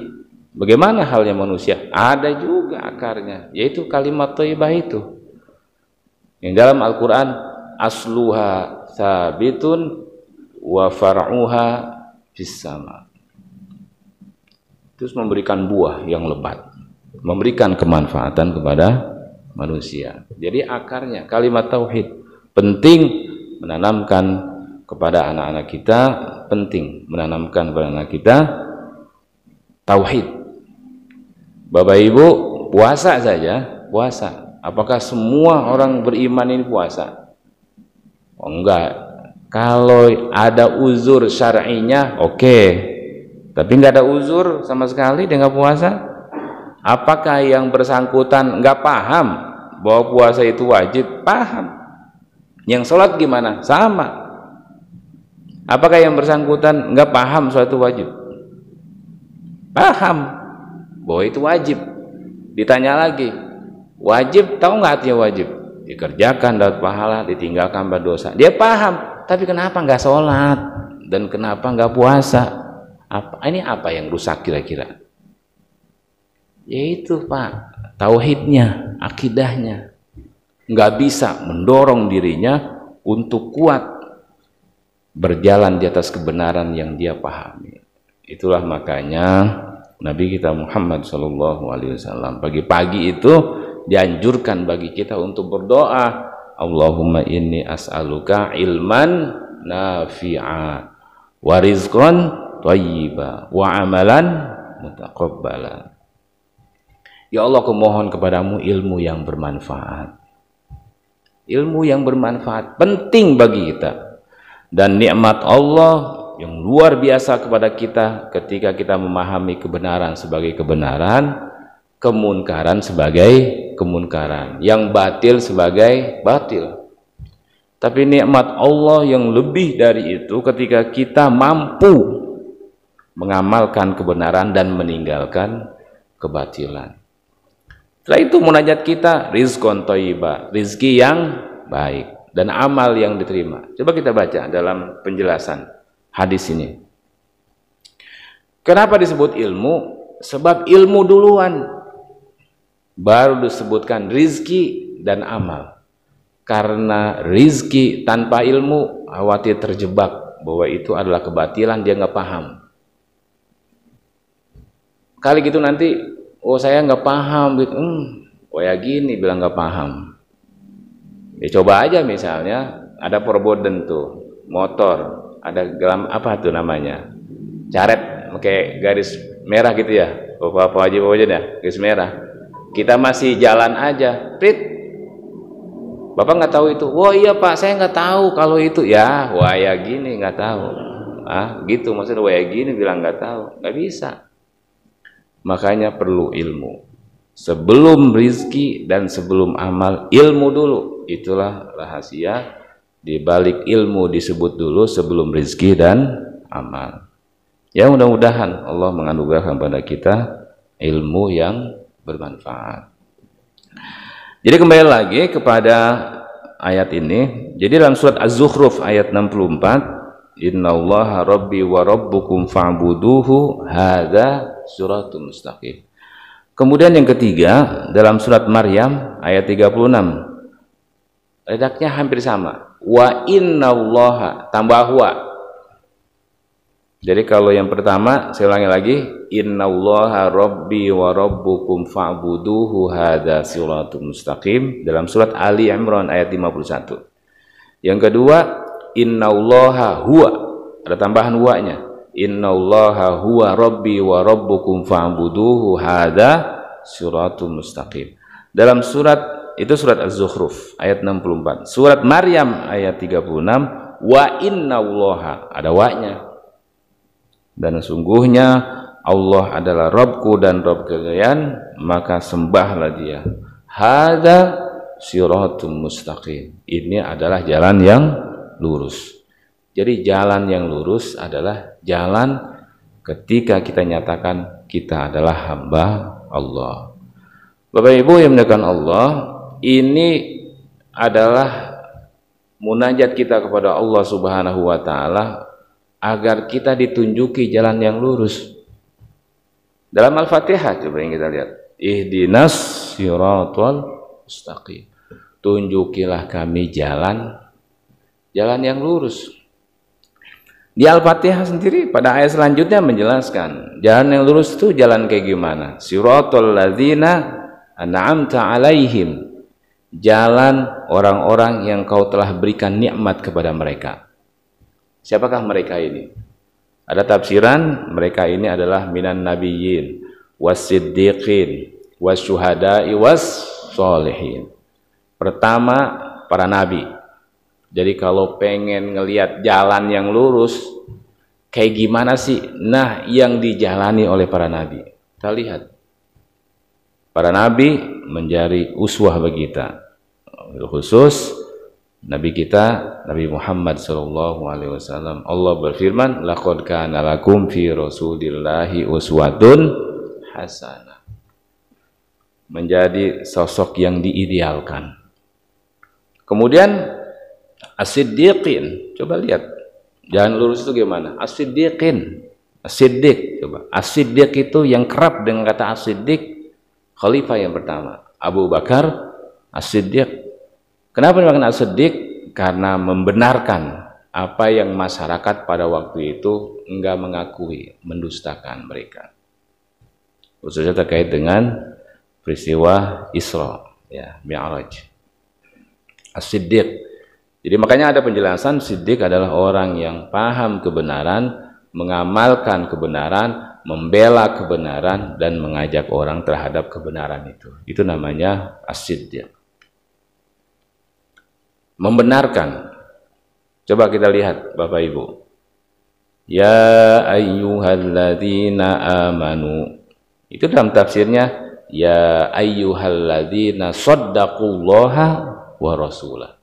Bagaimana halnya manusia? Ada juga akarnya, yaitu kalimat thayyibah itu. Yang dalam Al-Quran, asluha sabitun wa far'uha fis sama. Terus memberikan buah yang lebat, memberikan kemanfaatan kepada manusia. Jadi akarnya kalimat tauhid penting menanamkan kepada anak-anak kita, penting menanamkan kepada anak kita tauhid. Bapak Ibu, puasa saja, puasa. Apakah semua orang beriman ini puasa? Oh, enggak. Kalau ada uzur syar'inya, oke. Tapi enggak ada uzur sama sekali dia enggak puasa. Apakah yang bersangkutan nggak paham bahwa puasa itu wajib? Paham. Yang sholat gimana? Sama. Apakah yang bersangkutan nggak paham sholat itu wajib? Paham bahwa itu wajib. Ditanya lagi, wajib tahu nggak artinya wajib? Dikerjakan dapat pahala, ditinggalkan berdosa. Dia paham, tapi kenapa nggak sholat dan kenapa nggak puasa? Ini apa yang rusak kira-kira? Yaitu Pak, tauhidnya, akidahnya. Nggak bisa mendorong dirinya untuk kuat berjalan di atas kebenaran yang dia pahami. Itulah makanya Nabi kita Muhammad SAW pagi-pagi itu dianjurkan bagi kita untuk berdoa Allahumma inni as'aluka ilman nafi'a wa rizqan thayyiba wa amalan mutaqabbala. Ya Allah, aku mohon kepadamu ilmu yang bermanfaat. Ilmu yang bermanfaat penting bagi kita, dan nikmat Allah yang luar biasa kepada kita ketika kita memahami kebenaran sebagai kebenaran, kemunkaran sebagai kemunkaran, yang batil sebagai batil. Tapi nikmat Allah yang lebih dari itu ketika kita mampu mengamalkan kebenaran dan meninggalkan kebatilan. Setelah itu munajat kita rizqon thayyiba, rizki yang baik dan amal yang diterima. Coba kita baca dalam penjelasan hadis ini. Kenapa disebut ilmu? Sebab ilmu duluan, baru disebutkan rizki dan amal. Karena rizki tanpa ilmu khawatir terjebak bahwa itu adalah kebatilan, dia nggak paham. Kali gitu nanti, oh saya nggak paham, gitu. Ya gini bilang nggak paham. Ya coba aja misalnya ada perboden tuh motor, ada gelam apa tuh namanya, caret pakai garis merah gitu ya, apa aja dah garis merah. Kita masih jalan aja, prit. Bapak nggak tahu itu. Wah iya Pak, saya nggak tahu kalau itu. Ya, wah ya gini nggak tahu. Gitu maksudnya, wah ya gini bilang nggak tahu, nggak bisa. Makanya perlu ilmu. Sebelum rizki dan sebelum amal, ilmu dulu. Itulah rahasia di balik ilmu disebut dulu sebelum rizki dan amal. Ya mudah-mudahan Allah menganugerahkan pada kita ilmu yang bermanfaat. Jadi kembali lagi kepada ayat ini. Jadi dalam surat Az-Zukhruf ayat 64, innallaha rabbi wa rabbukum fa'buduhu hadza siratul mustaqim. Kemudian yang ketiga dalam surat Maryam ayat 36, redaknya hampir sama, wa innallaha tambah wa. Jadi kalau yang pertama saya ulangi lagi, innallaha rabbi wa rabbukum fa'buduhu hadza siratul mustaqim dalam surat Ali Imran ayat 51. Yang kedua, innallaha huwa, ada tambahan wa-nya. Innallaha huwa rabbi wa rabbukum fa'buduhu hadza siratul mustaqim. Dalam surat itu surat Az-Zukhruf ayat 64. Surat Maryam ayat 36, wa innallaha, ada wa-nya. Dan sungguhnya Allah adalah Rabbku dan Rabb kalian, maka sembahlah dia. Hadza siratul mustaqim. Ini adalah jalan yang lurus. Jadi jalan yang lurus adalah jalan ketika kita nyatakan kita adalah hamba Allah. Bapak Ibu yang dimuliakan Allah, ini adalah munajat kita kepada Allah Subhanahu wa taala agar kita ditunjuki jalan yang lurus. Dalam Al-Fatihah coba yang kita lihat, ihdinas siratal mustaqim. Tunjukilah kami jalan yang lurus. Di Al-Fatihah sendiri pada ayat selanjutnya menjelaskan jalan yang lurus itu jalan kayak gimana. Siratal ladzina an'amta alaihim, jalan orang-orang yang kau telah berikan nikmat kepada mereka. Siapakah mereka ini? Ada tafsiran mereka ini adalah minan nabiyyin wasiddiqin wasyuhada'i wassolihin. Pertama para nabi. Jadi kalau pengen ngelihat jalan yang lurus kayak gimana sih? Nah, yang dijalani oleh para nabi. Kita lihat. Para nabi menjadi uswah bagi kita. Khusus nabi kita Nabi Muhammad sallallahu alaihi wasallam. Allah berfirman, laqad kana lakum fi rasulillahi uswatun hasanah. Menjadi sosok yang diidealkan. Kemudian as-siddiqin, coba lihat jalan lurus itu gimana? As-siddiqin, as-siddiq, coba as-siddiq itu yang kerap dengan kata as-siddiq, khalifah yang pertama Abu Bakar as-siddiq. Kenapa dinamakan as-siddiq? Karena membenarkan apa yang masyarakat pada waktu itu enggak mengakui, mendustakan mereka, khususnya terkait dengan peristiwa Isra, ya, Mi'raj. As-Siddiq. Jadi makanya ada penjelasan Siddiq adalah orang yang paham kebenaran, mengamalkan kebenaran, membela kebenaran, dan mengajak orang terhadap kebenaran itu. Itu namanya As-Siddiq. Membenarkan. Coba kita lihat Bapak Ibu. Ya ayyuhalladzina amanu. Itu dalam tafsirnya ya ayyuhalladzina saddaqullaha wa rasulah.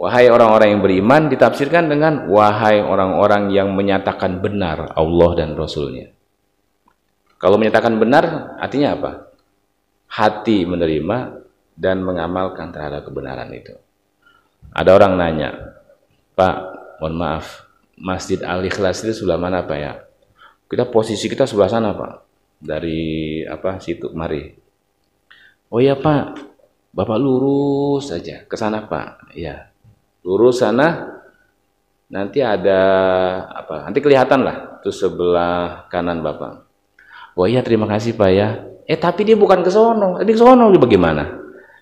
Wahai orang-orang yang beriman, ditafsirkan dengan wahai orang-orang yang menyatakan benar Allah dan Rasulnya. Kalau menyatakan benar artinya apa? Hati menerima dan mengamalkan terhadap kebenaran itu. Ada orang nanya, Pak, mohon maaf, Masjid Al-Ikhlas itu sebelah mana Pak ya? Posisi kita sebelah sana Pak. Dari situ mari. Oh iya Pak, Bapak lurus saja ke sana Pak. Ya. Lurus sana, nanti ada nanti kelihatan lah itu sebelah kanan Bapak. Oh iya terima kasih Pak ya. Tapi dia bukan ke sono. Tadi ke sono dia bagaimana?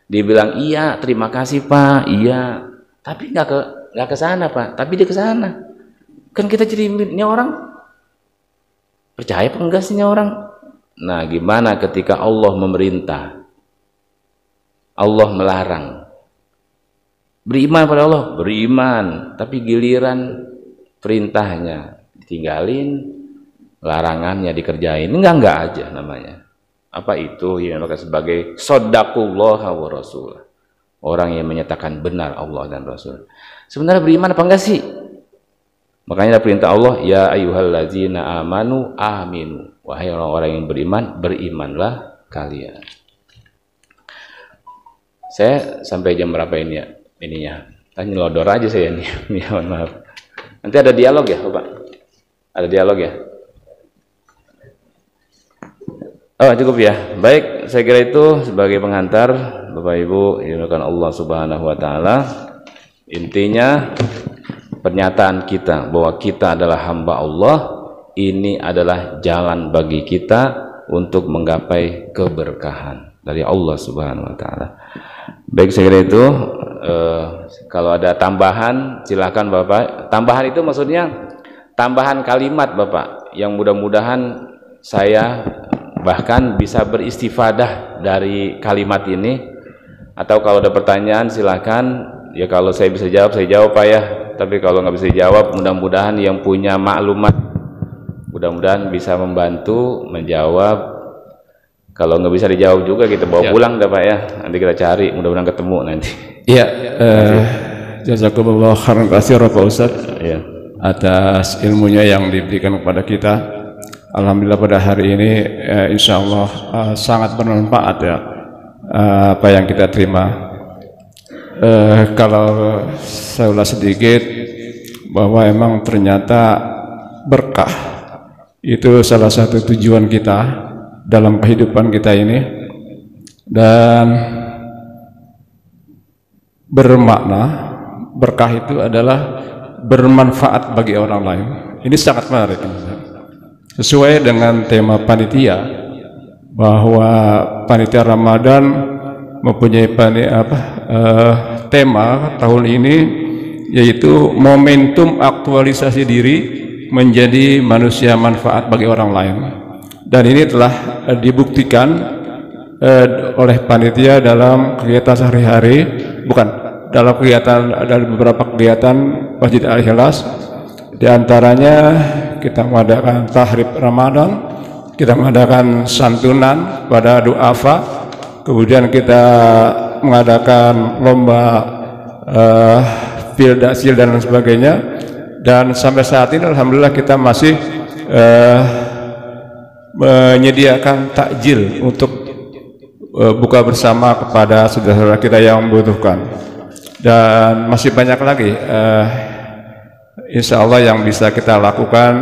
Dia bilang iya terima kasih Pak, iya. Tapi nggak ke sana Pak. Tapi dia ke sana. Kan kita jadi ini orang percaya apa enggak sih ini orang? Nah gimana ketika Allah memerintah, Allah melarang? Beriman pada Allah, beriman, tapi giliran perintahnya ditinggalin, larangannya dikerjain, enggak aja namanya. Apa itu yang dinamakan sebagai shadaqullah wa rasul? Orang yang menyatakan benar Allah dan Rasul. Sebenarnya beriman apa enggak sih? Makanya ada perintah Allah, ya ayyuhalladzina amanu aminu. Wahai orang-orang yang beriman, berimanlah kalian. Saya sampai jam berapa ini ya? Ininya, tanya lodor aja saya nih, mohon maaf. Nanti ada dialog ya, Bapak? Ada dialog ya? Oh cukup ya. Baik, saya kira itu sebagai pengantar, Bapak Ibu, dimuliakan Allah Subhanahu Wa Taala. Intinya pernyataan kita bahwa kita adalah hamba Allah, ini adalah jalan bagi kita untuk menggapai keberkahan dari Allah Subhanahu Wa Taala. Baik, saya kira itu. Kalau ada tambahan silakan Bapak. Tambahan itu maksudnya tambahan kalimat Bapak yang mudah-mudahan saya bahkan bisa beristifadah dari kalimat ini. Atau kalau ada pertanyaan silakan ya, kalau saya bisa jawab saya jawab Pak ya, tapi kalau nggak bisa jawab mudah-mudahan yang punya maklumat mudah-mudahan bisa membantu menjawab. Kalau nggak bisa dijawab juga kita bawa pulang dah Pak ya, nanti kita cari, mudah-mudahan ketemu nanti. Iya, jazakumullah khairan katsiran Pak Ustadz atas ilmunya yang diberikan kepada kita. Alhamdulillah pada hari ini insya Allah sangat bermanfaat ya apa yang kita terima. Kalau saya ulas sedikit bahwa emang ternyata berkah itu salah satu tujuan kita dalam kehidupan kita ini, dan bermakna berkah itu adalah bermanfaat bagi orang lain. Ini sangat menarik, sesuai dengan tema panitia bahwa panitia Ramadan mempunyai tema tahun ini yaitu momentum aktualisasi diri menjadi manusia manfaat bagi orang lain. Dan ini telah dibuktikan oleh panitia dalam kegiatan sehari-hari, bukan dalam kegiatan, ada beberapa kegiatan Masjid Al-Ikhlas. Di antaranya kita mengadakan tahrib Ramadan, kita mengadakan santunan pada du'afa, kemudian kita mengadakan lomba fildasil dan lain sebagainya. Dan sampai saat ini alhamdulillah kita masih menyediakan takjil untuk buka bersama kepada saudara-saudara kita yang membutuhkan, dan masih banyak lagi insya Allah yang bisa kita lakukan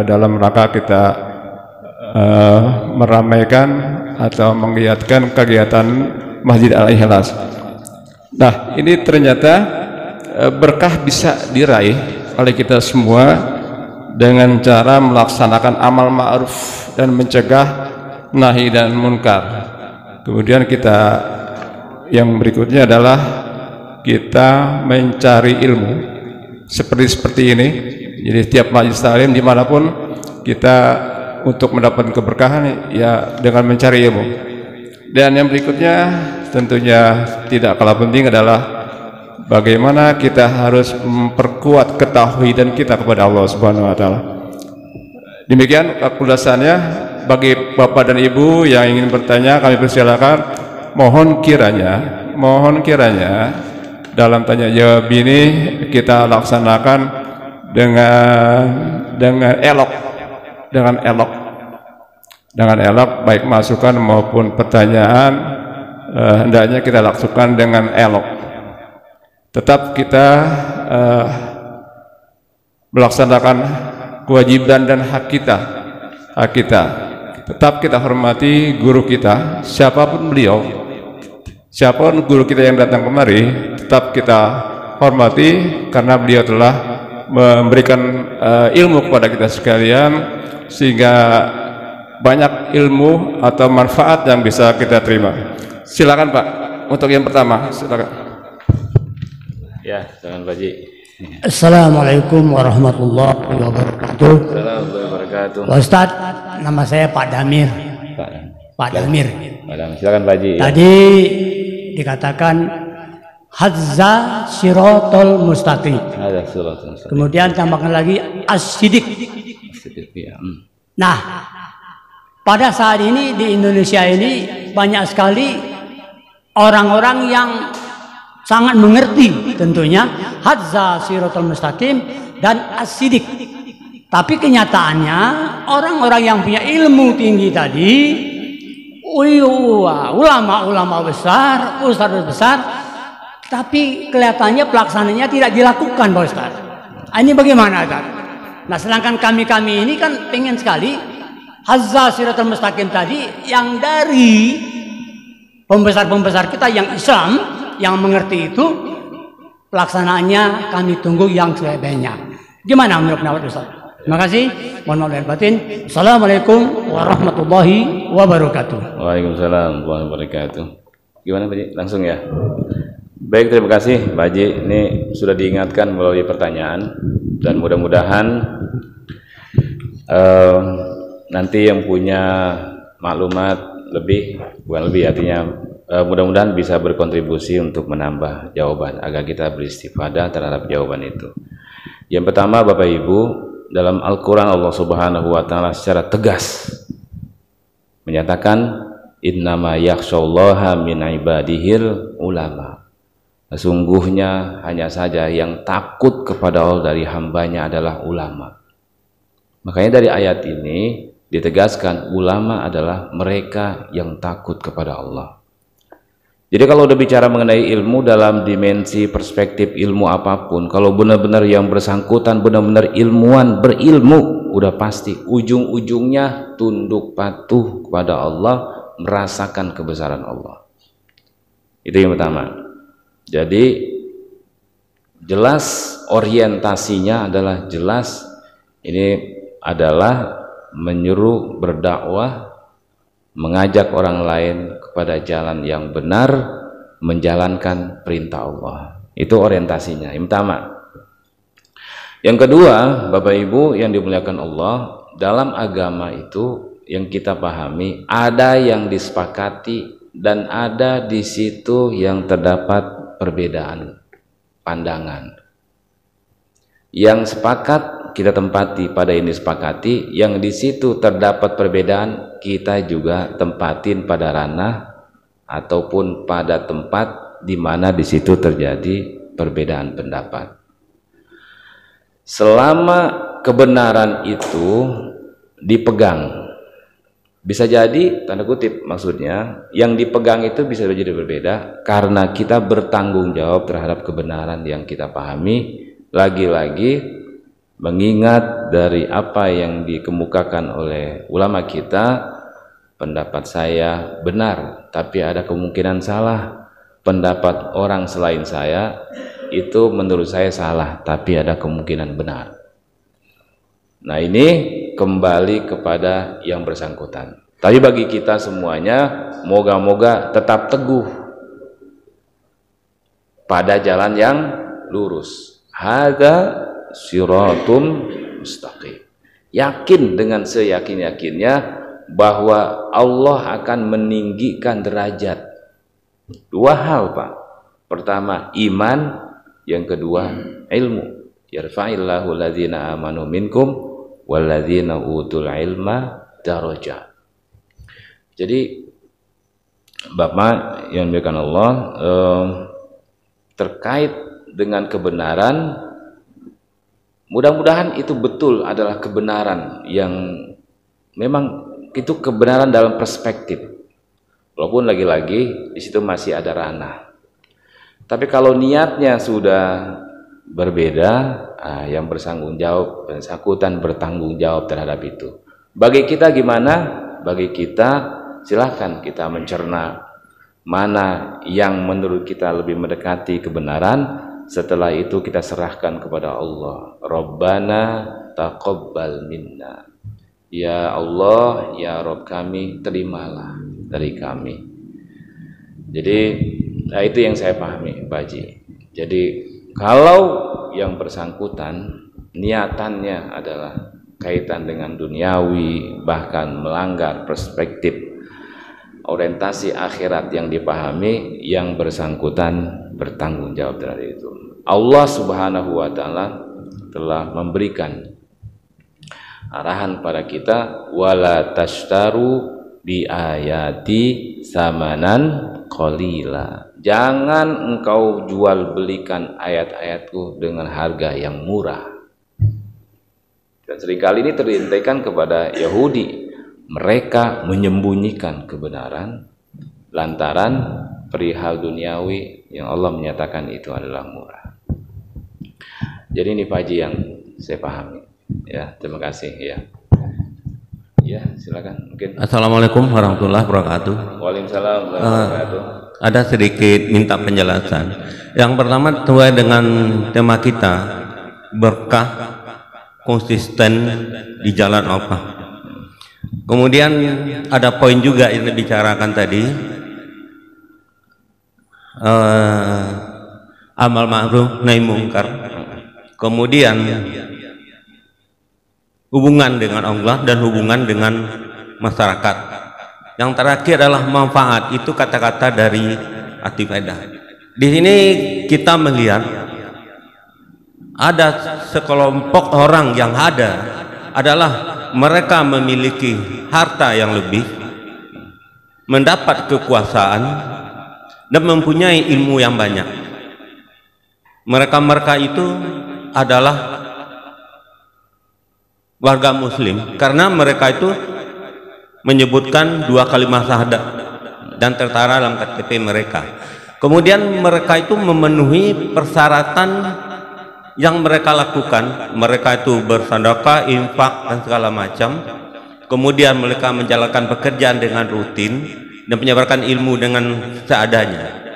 dalam rangka kita meramaikan atau menggiatkan kegiatan Masjid Al-Ikhlas. Nah, ini ternyata berkah bisa diraih oleh kita semua dengan cara melaksanakan amal ma'ruf dan mencegah nahi dan munkar. Kemudian kita yang berikutnya adalah kita mencari ilmu seperti ini. Jadi setiap majelis taklim dimanapun kita untuk mendapatkan keberkahan ya dengan mencari ilmu. Dan yang berikutnya tentunya tidak kalah penting adalah bagaimana kita harus memperkuat ketauhidan kita kepada Allah Subhanahu wa taala. Demikian ulasannya. Bagi Bapak dan Ibu yang ingin bertanya, kami persilakan. Mohon kiranya dalam tanya jawab ini kita laksanakan dengan elok, baik masukan maupun pertanyaan hendaknya kita lakukan dengan elok. Tetap kita melaksanakan kewajiban dan hak kita. Tetap kita hormati guru kita, siapapun beliau, siapapun guru kita yang datang kemari, tetap kita hormati karena beliau telah memberikan ilmu kepada kita sekalian, sehingga banyak ilmu atau manfaat yang bisa kita terima. Silakan Pak, untuk yang pertama, silakan. Ya, silakan Pak Haji. Assalamualaikum warahmatullahi wabarakatuh. Assalamualaikum wabarakatuh. Pak Ustadz, nama saya Pak Damir. Pak Damir. Silakan Pak Haji. Tadi dikatakan hadza sirotol mustaqim. Kemudian tambahkan lagi as-sidik. Nah, pada saat ini di Indonesia ini banyak sekali orang-orang yang sangat mengerti tentunya hadza sirotol mustaqim dan as-sidik. Tapi kenyataannya orang-orang yang punya ilmu tinggi tadi, ulama-ulama besar, ustadz besar, tapi kelihatannya pelaksananya tidak dilakukan Pak Ustadz. Ini bagaimana Ustadz? Nah, sedangkan kami ini kan pengen sekali hadza sirotol mustaqim tadi yang dari pembesar-pembesar kita yang Islam yang mengerti itu, pelaksanaannya kami tunggu yang sebanyak. Gimana menurut pendapat Ustaz? Terima kasih. Mohon maaf lahir batin. Assalamualaikum warahmatullahi wabarakatuh. Waalaikumsalam warahmatullahi wabarakatuh. Gimana Pak Haji? Langsung ya. Baik, terima kasih Pak Haji. Ini sudah diingatkan melalui pertanyaan dan mudah-mudahan nanti yang punya maklumat lebih, bukan lebih artinya mudah-mudahan bisa berkontribusi untuk menambah jawaban agar kita beristifadah terhadap jawaban itu. Yang pertama Bapak Ibu, dalam Al-Quran Allah Subhanahu wa Ta'ala secara tegas menyatakan innama yakhsyallaha min ibadihil ulama. Sesungguhnya hanya saja yang takut kepada Allah dari hambanya adalah ulama. Makanya dari ayat ini ditegaskan ulama adalah mereka yang takut kepada Allah. Jadi kalau udah bicara mengenai ilmu dalam dimensi perspektif ilmu apapun, kalau benar-benar yang bersangkutan benar-benar ilmuwan berilmu, udah pasti ujung-ujungnya tunduk patuh kepada Allah, merasakan kebesaran Allah. Itu yang pertama. Jadi jelas orientasinya adalah jelas ini adalah menyuruh berdakwah, mengajak orang lain kepada jalan yang benar, menjalankan perintah Allah. Itu orientasinya yang pertama. Yang kedua, Bapak Ibu yang dimuliakan Allah, dalam agama itu yang kita pahami ada yang disepakati dan ada di situ yang terdapat perbedaan pandangan. Yang sepakat kita tempati pada ini disepakati, yang di situ terdapat perbedaan kita juga tempatin pada ranah ataupun pada tempat di mana di situ terjadi perbedaan pendapat. Selama kebenaran itu dipegang, bisa jadi tanda kutip maksudnya yang dipegang itu bisa jadi berbeda karena kita bertanggung jawab terhadap kebenaran yang kita pahami. Lagi-lagi mengingat dari apa yang dikemukakan oleh ulama kita, pendapat saya benar tapi ada kemungkinan salah, pendapat orang selain saya itu menurut saya salah tapi ada kemungkinan benar. Nah, ini kembali kepada yang bersangkutan. Tapi bagi kita semuanya moga-moga tetap teguh pada jalan yang lurus. Hadza siratum mustaqim. Yakin dengan seyakin-yakinnya bahwa Allah akan meninggikan derajat. Dua hal, Pak. Pertama, iman, yang kedua, ilmu. Yarfa'illahu alladzina amanu minkum walladzina utul ilma darajat. Jadi Bapak yang dimuliakan Allah, terkait dengan kebenaran, mudah-mudahan itu betul adalah kebenaran yang memang itu kebenaran dalam perspektif. Walaupun lagi-lagi di situ masih ada ranah. Tapi kalau niatnya sudah berbeda, yang bersangkutan bertanggung jawab terhadap itu. Bagi kita gimana? Bagi kita silahkan kita mencerna mana yang menurut kita lebih mendekati kebenaran. Setelah itu kita serahkan kepada Allah. Rabbana taqabbal minna. Ya Allah, ya Rabb kami, terimalah dari kami. Jadi itu yang saya pahami, Pak Haji. Jadi kalau yang bersangkutan niatannya adalah kaitan dengan duniawi, bahkan melanggar perspektif orientasi akhirat yang dipahami, yang bersangkutan bertanggung jawab dari itu. Allah Subhanahu wa taala telah memberikan arahan pada kita, wala tashtaru bi ayati samanan qalila. Jangan engkau jual belikan ayat-ayatku dengan harga yang murah. Dan seringkali ini terintaikan kepada Yahudi. Mereka menyembunyikan kebenaran lantaran perihal duniawi yang Allah menyatakan itu adalah murah. Jadi ini Pak Haji yang saya pahami. Ya, terima kasih ya. Ya, silakan mungkin. Assalamualaikum warahmatullahi wabarakatuh. Waalaikumsalam warahmatullahi wabarakatuh. Ada sedikit minta penjelasan. Yang pertama sesuai dengan tema kita, berkah konsisten di jalan Allah. Kemudian ada poin juga yang dibicarakan tadi, amal ma'ruf nahi mungkar. Kemudian hubungan dengan Allah dan hubungan dengan masyarakat. Yang terakhir adalah manfaat, itu kata-kata dari Atifaedah. Di sini kita melihat ada sekelompok orang yang ada adalah mereka memiliki harta yang lebih, mendapat kekuasaan dan mempunyai ilmu yang banyak. Mereka itu adalah warga muslim karena mereka itu menyebutkan 2 kalimat syahadat dan tertara dalam KTP mereka. Kemudian mereka itu memenuhi persyaratan yang mereka lakukan. Mereka itu bersedekah, infak dan segala macam. Kemudian mereka menjalankan pekerjaan dengan rutin dan menyebarkan ilmu dengan seadanya.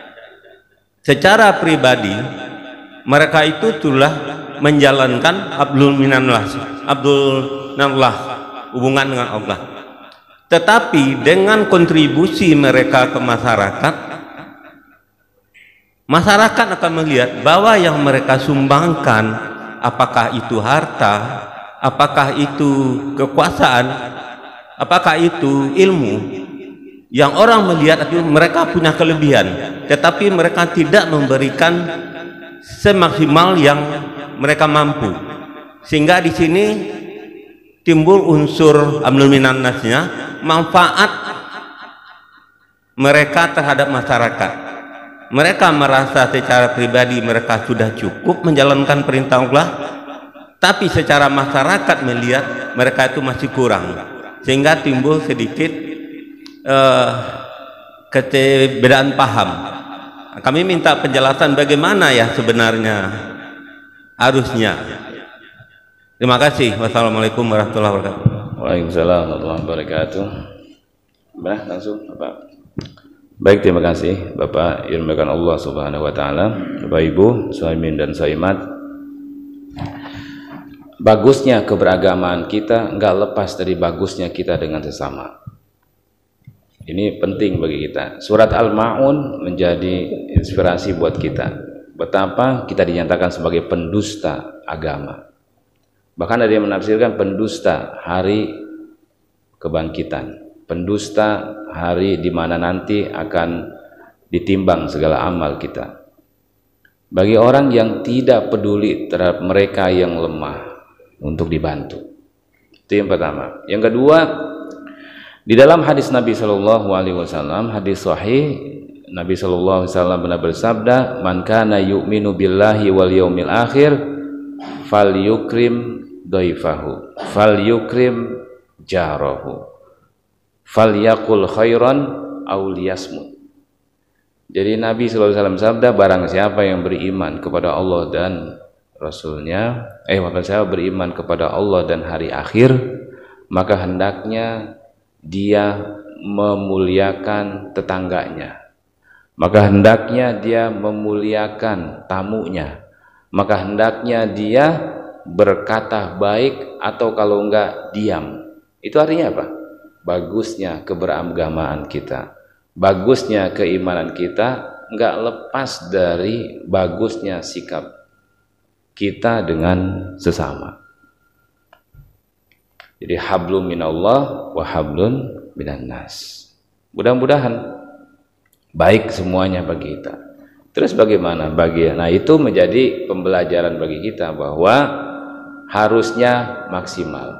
Secara pribadi mereka itu telah menjalankan Abdul Minallah, hubungan dengan Allah. Tetapi dengan kontribusi mereka ke masyarakat, masyarakat akan melihat bahwa yang mereka sumbangkan, apakah itu harta, apakah itu kekuasaan, apakah itu ilmu, yang orang melihat itu mereka punya kelebihan, tetapi mereka tidak memberikan semaksimal yang mereka mampu. Sehingga di sini timbul unsur amnul minannasnya, manfaat mereka terhadap masyarakat. Mereka merasa secara pribadi mereka sudah cukup menjalankan perintah Allah, tapi secara masyarakat melihat mereka itu masih kurang, sehingga timbul sedikit keterbedaan paham. Kami minta penjelasan bagaimana ya sebenarnya harusnya. Terima kasih. Wassalamualaikum warahmatullahi wabarakatuh. Waalaikumsalam warahmatullahi wabarakatuh. Langsung Bapak. Baik, terima kasih Bapak yang dimuliakan Allah Subhanahu wa taala. Bapak Ibu, shaimin dan shaimat. Bagusnya keberagaman kita enggak lepas dari bagusnya kita dengan sesama. Ini penting bagi kita. Surat Al-Ma'un menjadi inspirasi buat kita. betapa kita dinyatakan sebagai pendusta agama. Bahkan ada yang menafsirkan pendusta hari kebangkitan, pendusta hari di mana nanti akan ditimbang segala amal kita. Bagi orang yang tidak peduli terhadap mereka yang lemah untuk dibantu. Itu yang pertama. Yang kedua, di dalam hadis Nabi Shallallahu Alaihi Wasallam, hadis sahih, Nabi Shallallahu Alaihi Wasallam benar bersabda, "Man kana yu'minu billahi wal yaumil akhir, fal yukrim dhaifahu, fal yukrim jarahu, fal yakul khairan aw liyasmut." Jadi Nabi Shallallahu Alaihi Wasallam sabda, barang siapa yang beriman kepada Allah dan Rasulnya, siapa beriman kepada Allah dan hari akhir, maka hendaknya dia memuliakan tetangganya, maka hendaknya dia memuliakan tamunya, maka hendaknya dia berkata baik atau kalau enggak diam. Itu artinya apa? Bagusnya keberagamaan kita, bagusnya keimanan kita enggak lepas dari bagusnya sikap kita dengan sesama. Jadi hablum minallah wa hablun minan nas. Mudah-mudahan baik semuanya bagi kita. Terus bagaimana nah itu menjadi pembelajaran bagi kita bahwa harusnya maksimal.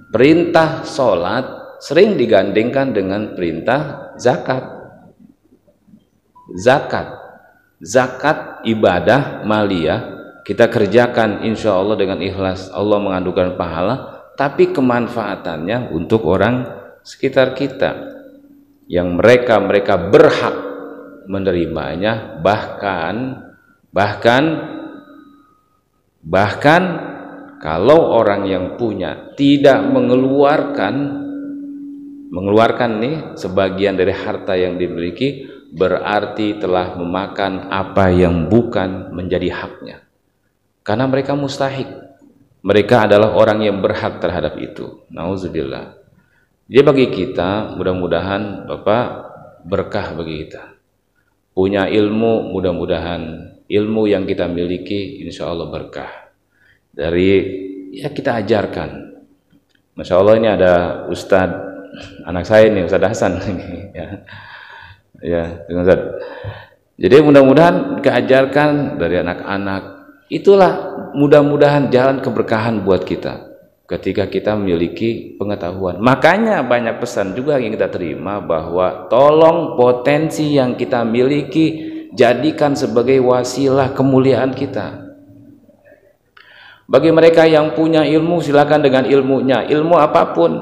Perintah sholat sering digandengkan dengan perintah zakat. Zakat ibadah maliyah kita kerjakan insya Allah dengan ikhlas, Allah mengandungkan pahala, tapi kemanfaatannya untuk orang sekitar kita yang mereka berhak menerimanya, bahkan kalau orang yang punya tidak mengeluarkan nih sebagian dari harta yang dimiliki, berarti telah memakan apa yang bukan menjadi haknya, karena mereka mustahik. Mereka adalah orang yang berhak terhadap itu. Nauzubillah. Jadi bagi kita, mudah-mudahan Bapak berkah bagi kita. Punya ilmu, mudah-mudahan ilmu yang kita miliki insya Allah berkah. Dari ya kita ajarkan. Masya Allah ini ada Ustadz, anak saya ini Ustadz Hasan. Ya, Ustadz. Jadi mudah-mudahan keajarkan dari anak-anak. Itulah mudah-mudahan jalan keberkahan buat kita ketika kita memiliki pengetahuan. Makanya banyak pesan juga yang kita terima bahwa tolong potensi yang kita miliki jadikan sebagai wasilah kemuliaan kita. Bagi mereka yang punya ilmu, silakan dengan ilmunya, ilmu apapun.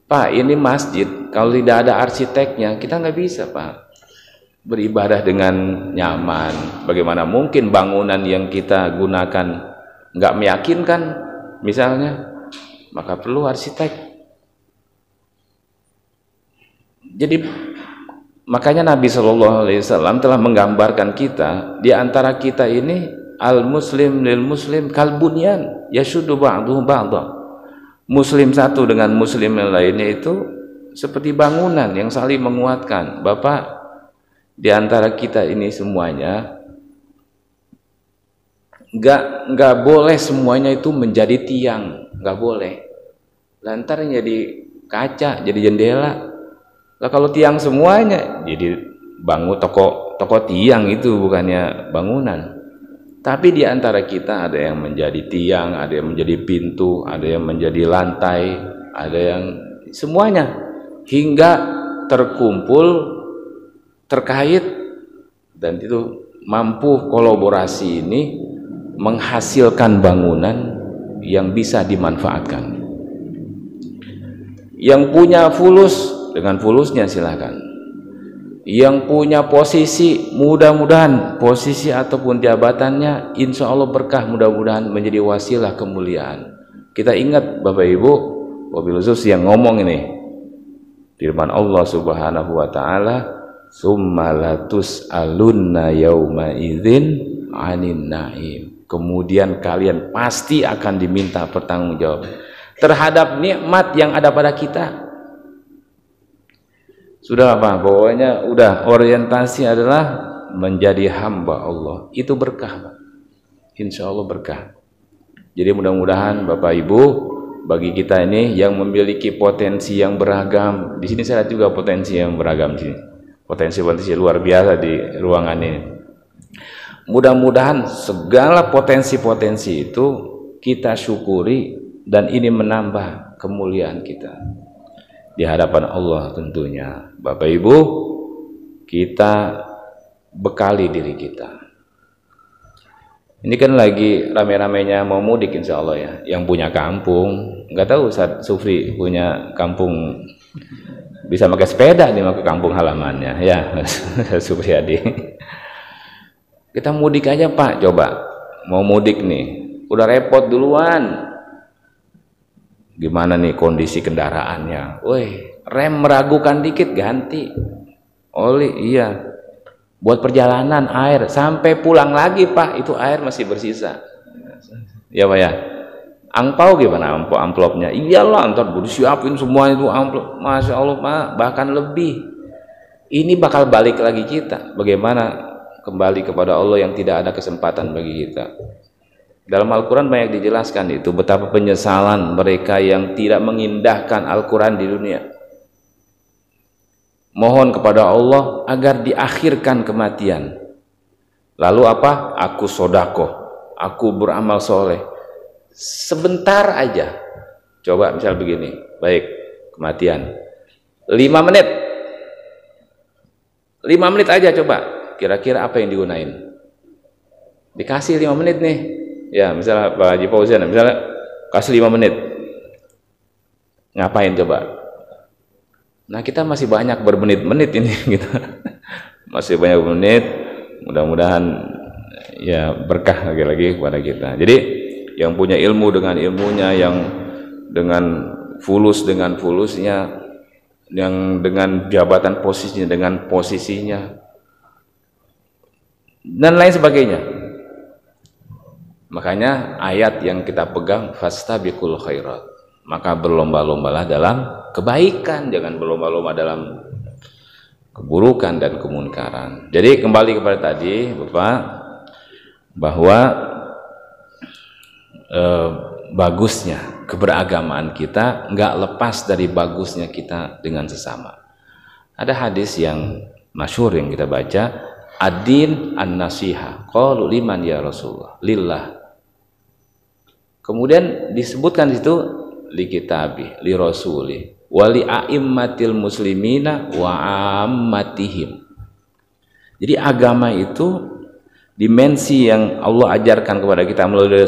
Pak, ini masjid, kalau tidak ada arsiteknya kita nggak bisa Pak beribadah dengan nyaman. Bagaimana mungkin bangunan yang kita gunakan nggak meyakinkan misalnya, maka perlu arsitek. Jadi makanya Nabi Shallallahu Alaihi Wasallam telah menggambarkan kita di antara kita ini al muslim lil muslim kal bunyan yashuddu ba'duhu ba'dha. Muslim satu dengan muslim yang lainnya itu seperti bangunan yang saling menguatkan. Bapak, di antara kita ini semuanya nggak boleh semuanya itu menjadi tiang, nggak boleh. Lantar jadi kaca, jadi jendela. Lah kalau tiang semuanya jadi bangun toko tiang, itu bukannya bangunan. Tapi di antara kita ada yang menjadi tiang, ada yang menjadi pintu, ada yang menjadi lantai, ada yang semuanya hingga terkumpul terkait, dan itu mampu kolaborasi ini menghasilkan bangunan yang bisa dimanfaatkan. Yang punya fulus dengan fulusnya silakan. Yang punya posisi, mudah-mudahan posisi ataupun jabatannya insya Allah berkah, mudah-mudahan menjadi wasilah kemuliaan. Kita ingat Bapak Ibu, wabil khusus yang ngomong ini firman Allah Subhanahu wa taala, summa latus'alunna yauma idzin 'anin na'im. Kemudian kalian pasti akan diminta pertanggungjawab terhadap nikmat yang ada pada kita. Sudah apa? Pokoknya udah orientasi adalah menjadi hamba Allah itu berkah, insya Allah berkah. Jadi mudah-mudahan Bapak Ibu, bagi kita ini yang memiliki potensi yang beragam, di sini saya lihat juga potensi yang beragam di sini, potensi-potensi luar biasa di ruangan ini. Mudah-mudahan segala potensi-potensi itu kita syukuri dan ini menambah kemuliaan kita di hadapan Allah tentunya. Bapak Ibu, kita bekali diri kita. Ini kan lagi rame-ramenya mau mudik insya Allah ya. Yang punya kampung, nggak tahu Ustaz Sufri punya kampung bisa pakai sepeda nih mau ke kampung halamannya ya. Sufri Adi. Kita mudik aja Pak, coba mau mudik nih, udah repot duluan. Gimana nih kondisi kendaraannya? Woi, rem meragukan dikit ganti. Oli, iya. Buat perjalanan air sampai pulang lagi Pak, itu air masih bersisa. Ya Pak ya. Angpau gimana amplopnya? Iyalah, ntar gue disiapin semua itu amplop. Masya Allah Pak, bahkan lebih. Ini bakal balik lagi kita. Bagaimana kembali kepada Allah yang tidak ada kesempatan bagi kita. Dalam Al-Quran banyak dijelaskan itu betapa penyesalan mereka yang tidak mengindahkan Al-Quran di dunia. Mohon kepada Allah agar diakhirkan kematian. Lalu apa? Aku sodako, aku beramal soleh. Sebentar aja. Coba misal begini, baik kematian 5 menit 5 menit aja coba. Kira-kira apa yang digunain? Dikasih 5 menit nih. Ya, misalnya Pak Haji Fauzan, misalnya kasih 5 menit. Ngapain coba? Nah, kita masih banyak bermenit-menit ini gitu. Masih banyak menit. Mudah-mudahan ya berkah lagi-lagi kepada kita. Jadi, yang punya ilmu dengan ilmunya, yang dengan fulus dengan fulusnya, yang dengan jabatan posisinya dengan posisinya, dan lain sebagainya. Makanya ayat yang kita pegang fastabiqul khairat, maka berlomba-lombalah dalam kebaikan, jangan berlomba-lomba dalam keburukan dan kemunkaran. Jadi kembali kepada tadi Bapak, bahwa bagusnya keberagamaan kita nggak lepas dari bagusnya kita dengan sesama. Ada hadis yang masyhur yang kita baca, ad-din an-nasiha. Qalu liman ya Rasulullah? Lillah. Kemudian disebutkan di situ li kitabi, li rasuli, wa li a'immatil muslimina wa ammatihim. Jadi agama itu dimensi yang Allah ajarkan kepada kita melalui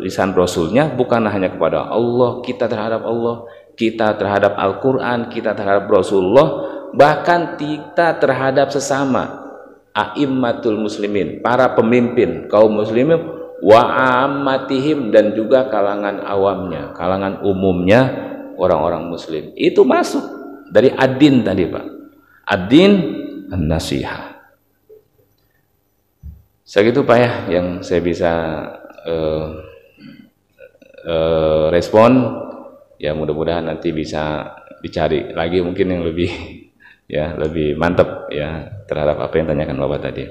lisan Rasulnya, bukan hanya kepada Allah, kita terhadap Allah, kita terhadap Al-Quran, kita terhadap Rasulullah, bahkan kita terhadap sesama a'immatul muslimin, para pemimpin kaum muslimin, wa ammatihim, dan juga kalangan awamnya, kalangan umumnya orang-orang muslim. Itu masuk dari ad-din tadi Pak, ad-din an-nasihah. Segitu Pak ya yang saya bisa respon. Ya mudah-mudahan nanti bisa dicari lagi mungkin yang lebih ya lebih mantap ya terhadap apa yang tanyakan Bapak tadi.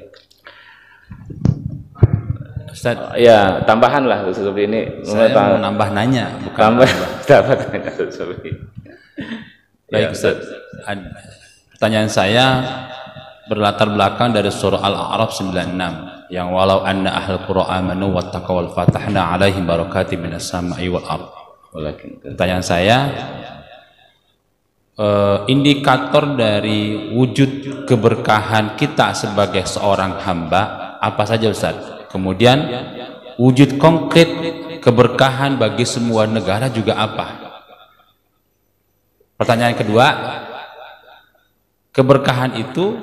Ustaz, ya tambahan lah seperti ini. Saya mau nambah nanya, bukan tambah tanya seperti. Baik Ustaz, pertanyaan saya berlatar belakang dari surah Al-A'raf 96 yang walau anna ahlul qura amanu wattaqaw wal fatahna alaihim barakatim minas sama'i wal ardh. Pertanyaan saya, indikator dari wujud keberkahan kita sebagai seorang hamba apa saja Ustaz? Kemudian wujud konkret keberkahan bagi semua negara juga apa? Pertanyaan kedua, keberkahan itu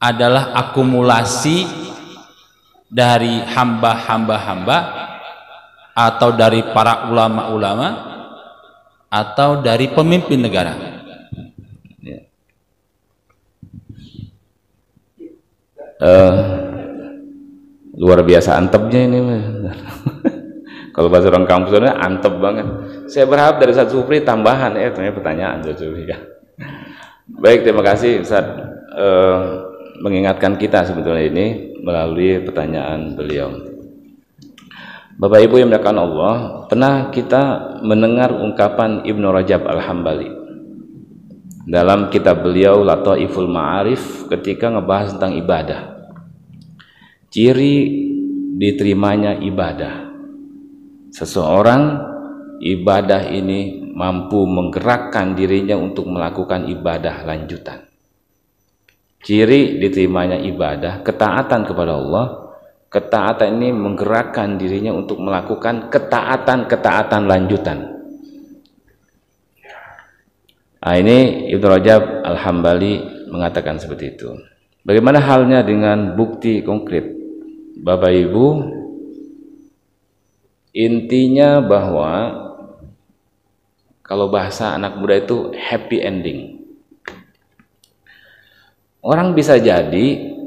adalah akumulasi dari hamba-hamba atau dari para ulama-ulama atau dari pemimpin negara? Luar biasa antepnya ini. Kalau bahasa orang kampusnya antep banget. Saya berharap dari Ustaz Sufri tambahan ternyata pertanyaan Ustaz Sufri ya. Baik, terima kasih Ustaz. mengingatkan kita sebetulnya ini melalui pertanyaan beliau. Bapak Ibu yang dimuliakan Allah, pernah kita mendengar ungkapan Ibnu Rajab Al-Hambali dalam kitab beliau Lataiful Ma'arif ketika ngebahas tentang ibadah. Ciri diterimanya ibadah. Seseorang ibadah ini mampu menggerakkan dirinya untuk melakukan ibadah lanjutan. Ciri diterimanya ibadah, ketaatan kepada Allah. Ketaatan ini menggerakkan dirinya untuk melakukan ketaatan lanjutan. Nah, ini Ibnu Rajab Al-Hambali mengatakan seperti itu. Bagaimana halnya dengan bukti konkret? Bapak Ibu, intinya bahwa kalau bahasa anak muda itu happy ending. Orang bisa jadi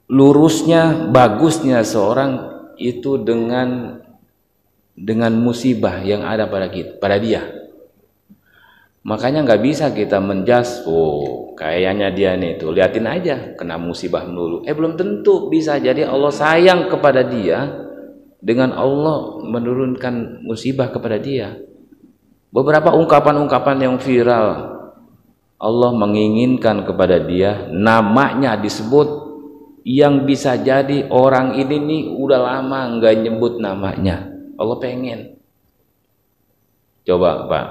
lurusnya, bagusnya seorang itu dengan musibah yang ada pada dia. Makanya nggak bisa kita menjas, oh kayaknya dia nih tuh, liatin aja kena musibah melulu. Belum tentu, bisa jadi Allah sayang kepada dia dengan Allah menurunkan musibah kepada dia. Beberapa ungkapan-ungkapan yang viral, Allah menginginkan kepada dia namanya disebut, yang bisa jadi orang ini nih udah lama nggak nyebut namanya, Allah pengen. Coba Pak,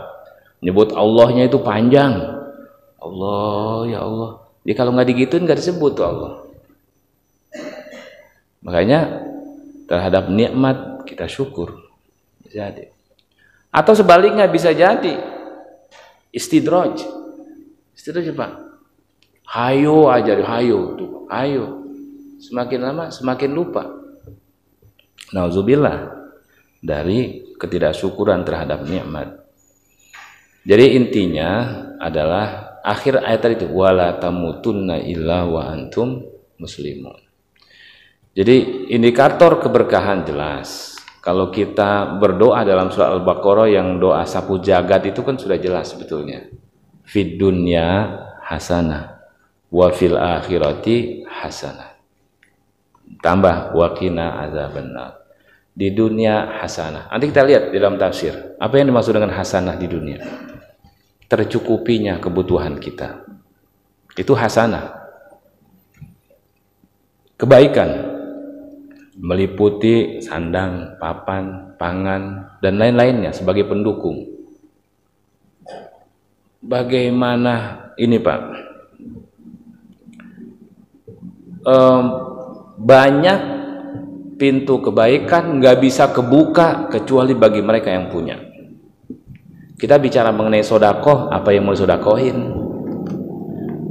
nyebut Allahnya itu panjang, Allah ya Allah. Jadi kalau nggak digituin nggak disebut tuh Allah. Makanya terhadap nikmat kita syukur. Jadi. Atau sebaliknya bisa jadi istidraj. Istidraj Pak. Hayo aja, hayo tuh, hayo. Semakin lama semakin lupa. Nauzubillah dari ketidaksyukuran terhadap nikmat. Jadi intinya adalah akhir ayat tadi itu, wala tamutunna illa wa antum muslimun. Jadi indikator keberkahan jelas. Kalau kita berdoa dalam surah Al-Baqarah yang doa sapu jagat itu kan sudah jelas sebetulnya. Fid dunya hasanah wa fil akhirati hasanah. Tambah waqina azabannar. Di dunia hasanah. Nanti kita lihat di dalam tafsir apa yang dimaksud dengan hasanah di dunia. Tercukupinya kebutuhan kita. Itu hasanah. Kebaikan meliputi sandang, papan, pangan dan lain-lainnya sebagai pendukung. Bagaimana ini Pak? Banyak pintu kebaikan nggak bisa kebuka kecuali bagi mereka yang punya. Kita bicara mengenai sodakoh, apa yang mau sodakohin?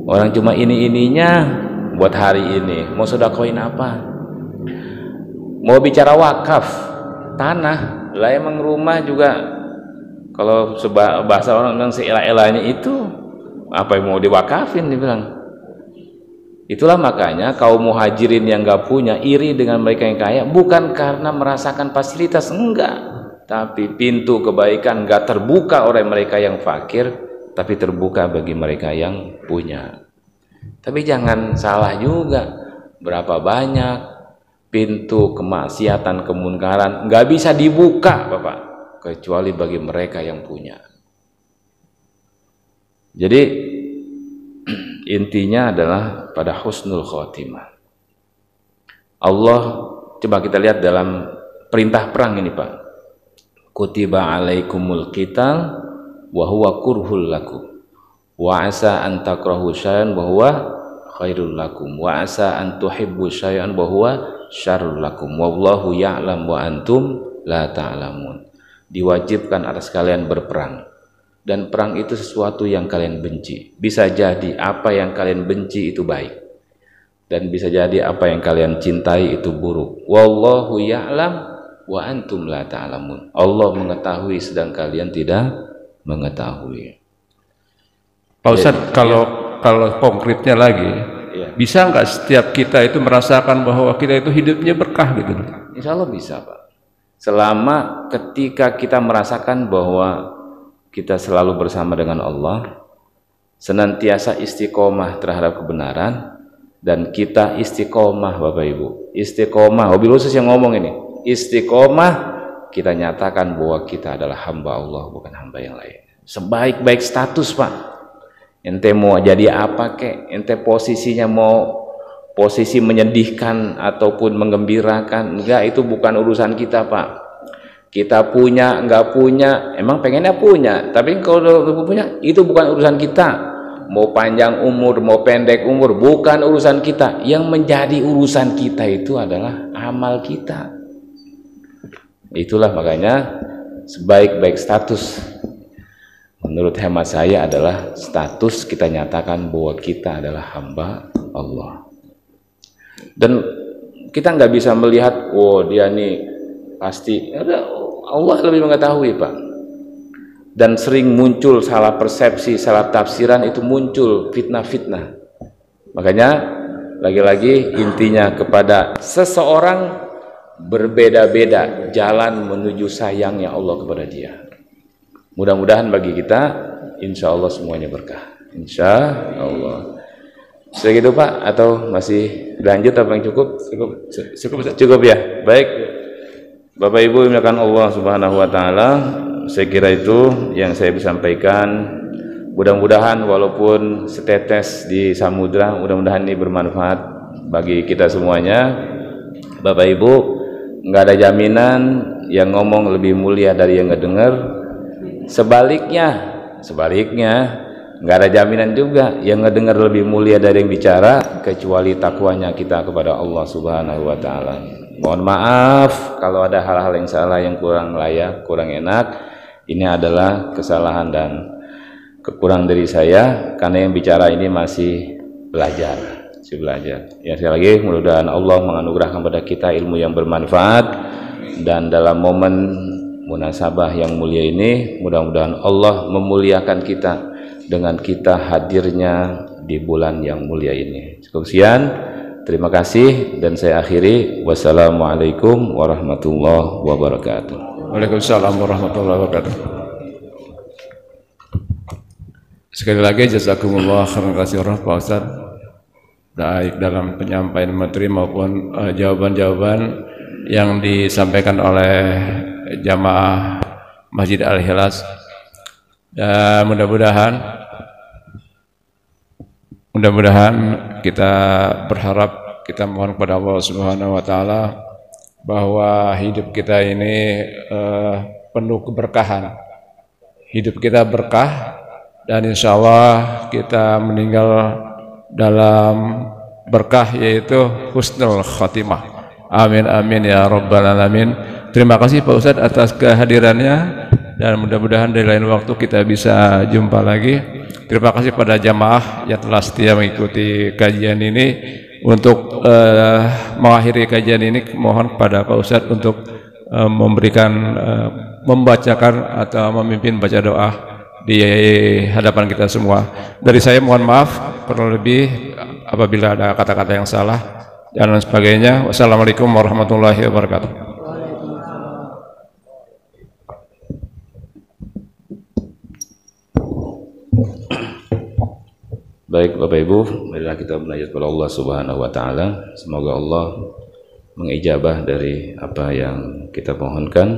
Orang cuma ini-ininya buat hari ini, mau sodakohin apa? Mau bicara wakaf, tanah, lah emang rumah juga, kalau bahasa orang bilang seela-elanya itu, apa yang mau diwakafin dibilang. Itulah makanya kaum muhajirin yang gak punya iri dengan mereka yang kaya, bukan karena merasakan fasilitas, enggak, tapi pintu kebaikan gak terbuka oleh mereka yang fakir, tapi terbuka bagi mereka yang punya. Tapi jangan salah juga, berapa banyak pintu kemaksiatan, kemunkaran gak bisa dibuka Bapak, kecuali bagi mereka yang punya. Jadi intinya adalah pada husnul khotimah. Allah, coba kita lihat dalam perintah perang ini Pak. Kutiba alaikumul qital wa huwa kurhul lakum wa asa an takrahu syai'an wa huwa khairul lakum wa asa an tuhibbu syai'an wa huwa syarrul lakum wallahu ya'lam wa antum la ta'lamun. Diwajibkan atas kalian berperang, dan perang itu sesuatu yang kalian benci. Bisa jadi apa yang kalian benci itu baik, dan bisa jadi apa yang kalian cintai itu buruk. Wallahu ya'lam wa antum la ta'lamun. Allah mengetahui sedang kalian tidak mengetahui. Pak Ustadz, kalau konkretnya lagi, ya, bisa nggak setiap kita itu merasakan bahwa kita itu hidupnya berkah gitu? Insya Allah bisa Pak. Selama ketika kita merasakan bahwa kita selalu bersama dengan Allah, senantiasa istiqomah terhadap kebenaran, dan kita istiqomah Bapak Ibu, istiqomah, wabil khusus yang ngomong ini, istiqomah kita nyatakan bahwa kita adalah hamba Allah, bukan hamba yang lain. Sebaik-baik status Pak, ente mau jadi apa kek, ente posisinya mau posisi menyedihkan ataupun menggembirakan, enggak, itu bukan urusan kita Pak. Kita punya, enggak punya, emang pengennya punya, tapi kalau punya itu bukan urusan kita. Mau panjang umur, mau pendek umur, bukan urusan kita. Yang menjadi urusan kita itu adalah amal kita. Itulah makanya sebaik-baik status menurut hemat saya adalah status kita nyatakan bahwa kita adalah hamba Allah. Dan kita nggak bisa melihat, oh dia nih pasti, Allah lebih mengetahui Pak. Dan sering muncul salah persepsi, salah tafsiran, itu muncul fitnah-fitnah. Makanya lagi-lagi intinya kepada seseorang berbeda-beda jalan menuju sayangnya Allah kepada dia. Mudah-mudahan bagi kita insya Allah semuanya berkah, insya Allah. Segitu Pak, atau masih lanjut apa yang cukup? Cukup ya. Baik Bapak Ibu dimuliakan Allah Subhanahu wa taala, saya kira itu yang saya bisa sampaikan. Mudah-mudahan walaupun setetes di samudra, mudah-mudahan ini bermanfaat bagi kita semuanya. Bapak Ibu, nggak ada jaminan yang ngomong lebih mulia dari yang ngedengar. Sebaliknya nggak ada jaminan juga yang ngedengar lebih mulia dari yang bicara, kecuali takwanya kita kepada Allah Subhanahu wa taala. Mohon maaf kalau ada hal-hal yang salah, yang kurang layak, kurang enak. Ini adalah kesalahan dan kekurangan dari saya, karena yang bicara ini masih belajar. Ya, sekali lagi mudah-mudahan Allah menganugerahkan kepada kita ilmu yang bermanfaat, dan dalam momen munasabah yang mulia ini mudah-mudahan Allah memuliakan kita dengan kita hadirnya di bulan yang mulia ini. Cukup sekian, terima kasih, dan saya akhiri. Wassalamualaikum warahmatullahi wabarakatuh. Waalaikumsalam warahmatullahi wabarakatuh. Sekali lagi jazakumullah khairan katsiran Pak Ustaz, baik dalam penyampaian materi maupun jawaban-jawaban yang disampaikan oleh jamaah Masjid Al-Ikhlas. Dan mudah-mudahan kita berharap, kita mohon kepada Allah Subhanahu wa taala bahwa hidup kita ini penuh keberkahan. Hidup kita berkah, dan insya Allah kita meninggal dalam berkah, yaitu husnul khatimah. Amin amin ya rabbal alamin. Terima kasih Pak Ustadz atas kehadirannya, dan mudah-mudahan di lain waktu kita bisa jumpa lagi. Terima kasih pada jamaah yang telah setia mengikuti kajian ini. Untuk mengakhiri kajian ini, mohon kepada Pak Ustadz untuk membacakan atau memimpin baca doa di hadapan kita semua. Dari saya mohon maaf kurang lebih apabila ada kata-kata yang salah dan lain sebagainya. Wassalamualaikum warahmatullahi wabarakatuh. Baik Bapak Ibu, marilah kita belajar kepada Allah Subhanahu wa taala. Semoga Allah mengijabah dari apa yang kita mohonkan.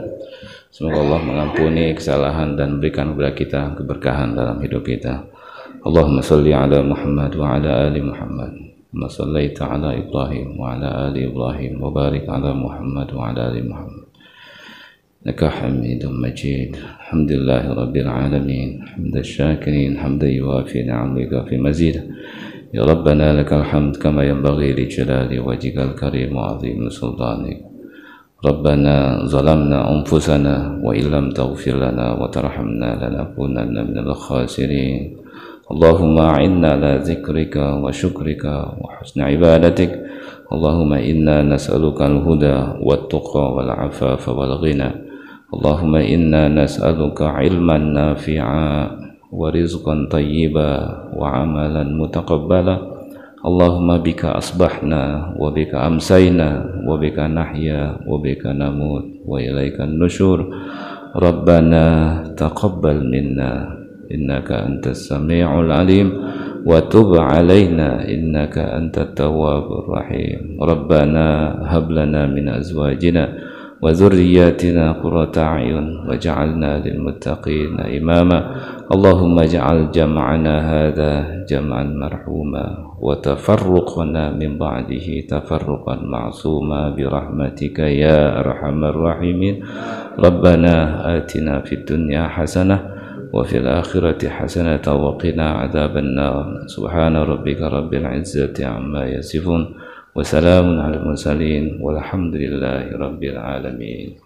Semoga Allah mengampuni kesalahan dan berikan kepada kita keberkahan dalam hidup kita. Allahumma shalli ala Muhammad wa ala ali Muhammad. Kama shallaita ala Ibrahim wa ala ali Ibrahim wa barik ala Muhammad wa ala ali Muhammad. Innaka Hamidum Majid. Alhamdulillahi rabbil alamin. Hamdan syakirin, hamdan yuwafi ni'amaka fi mazid. Ya Rabbana lakal hamd kama yanbaghi li jalali wajhikal karim wa 'azimi sultanik. Rabbana zalamna anfusana wa illam taghfir lana wa tarhamna lanakunanna minal khasirin. Allahumma a'inna ala dzikrika wa syukrika wa husni ibadatik. Allahumma inna nas'aluka al-huda wat-tuqa wal 'afafa wal ghina. Allahumma inna nas'aluka ilman nafi'a wa rizqan tayyiba wa amalan mutaqabbala. Allahumma bika asbahna wa bika amsayna wa bika nahya wa bika namut wa ilaikan nusyur. Rabbana taqabbal minna إنك أنت السميع العليم وتب علينا إنك أنت التواب الرحيم ربنا هب لنا من أزواجنا وذرياتنا قرة أعين واجعلنا للمتقين إماما اللهم اجعل جمعنا هذا جمعا مرحوما وتفرقنا من بعده تفرقا معصوما برحمتك يا أرحم الراحمين ربنا آتنا في الدنيا حسنة وفي الآخرة حسنة وقنا عذاب النار سبحان ربك رب العزة عما يصفون وسلام على المرسلين والحمد لله رب العالمين.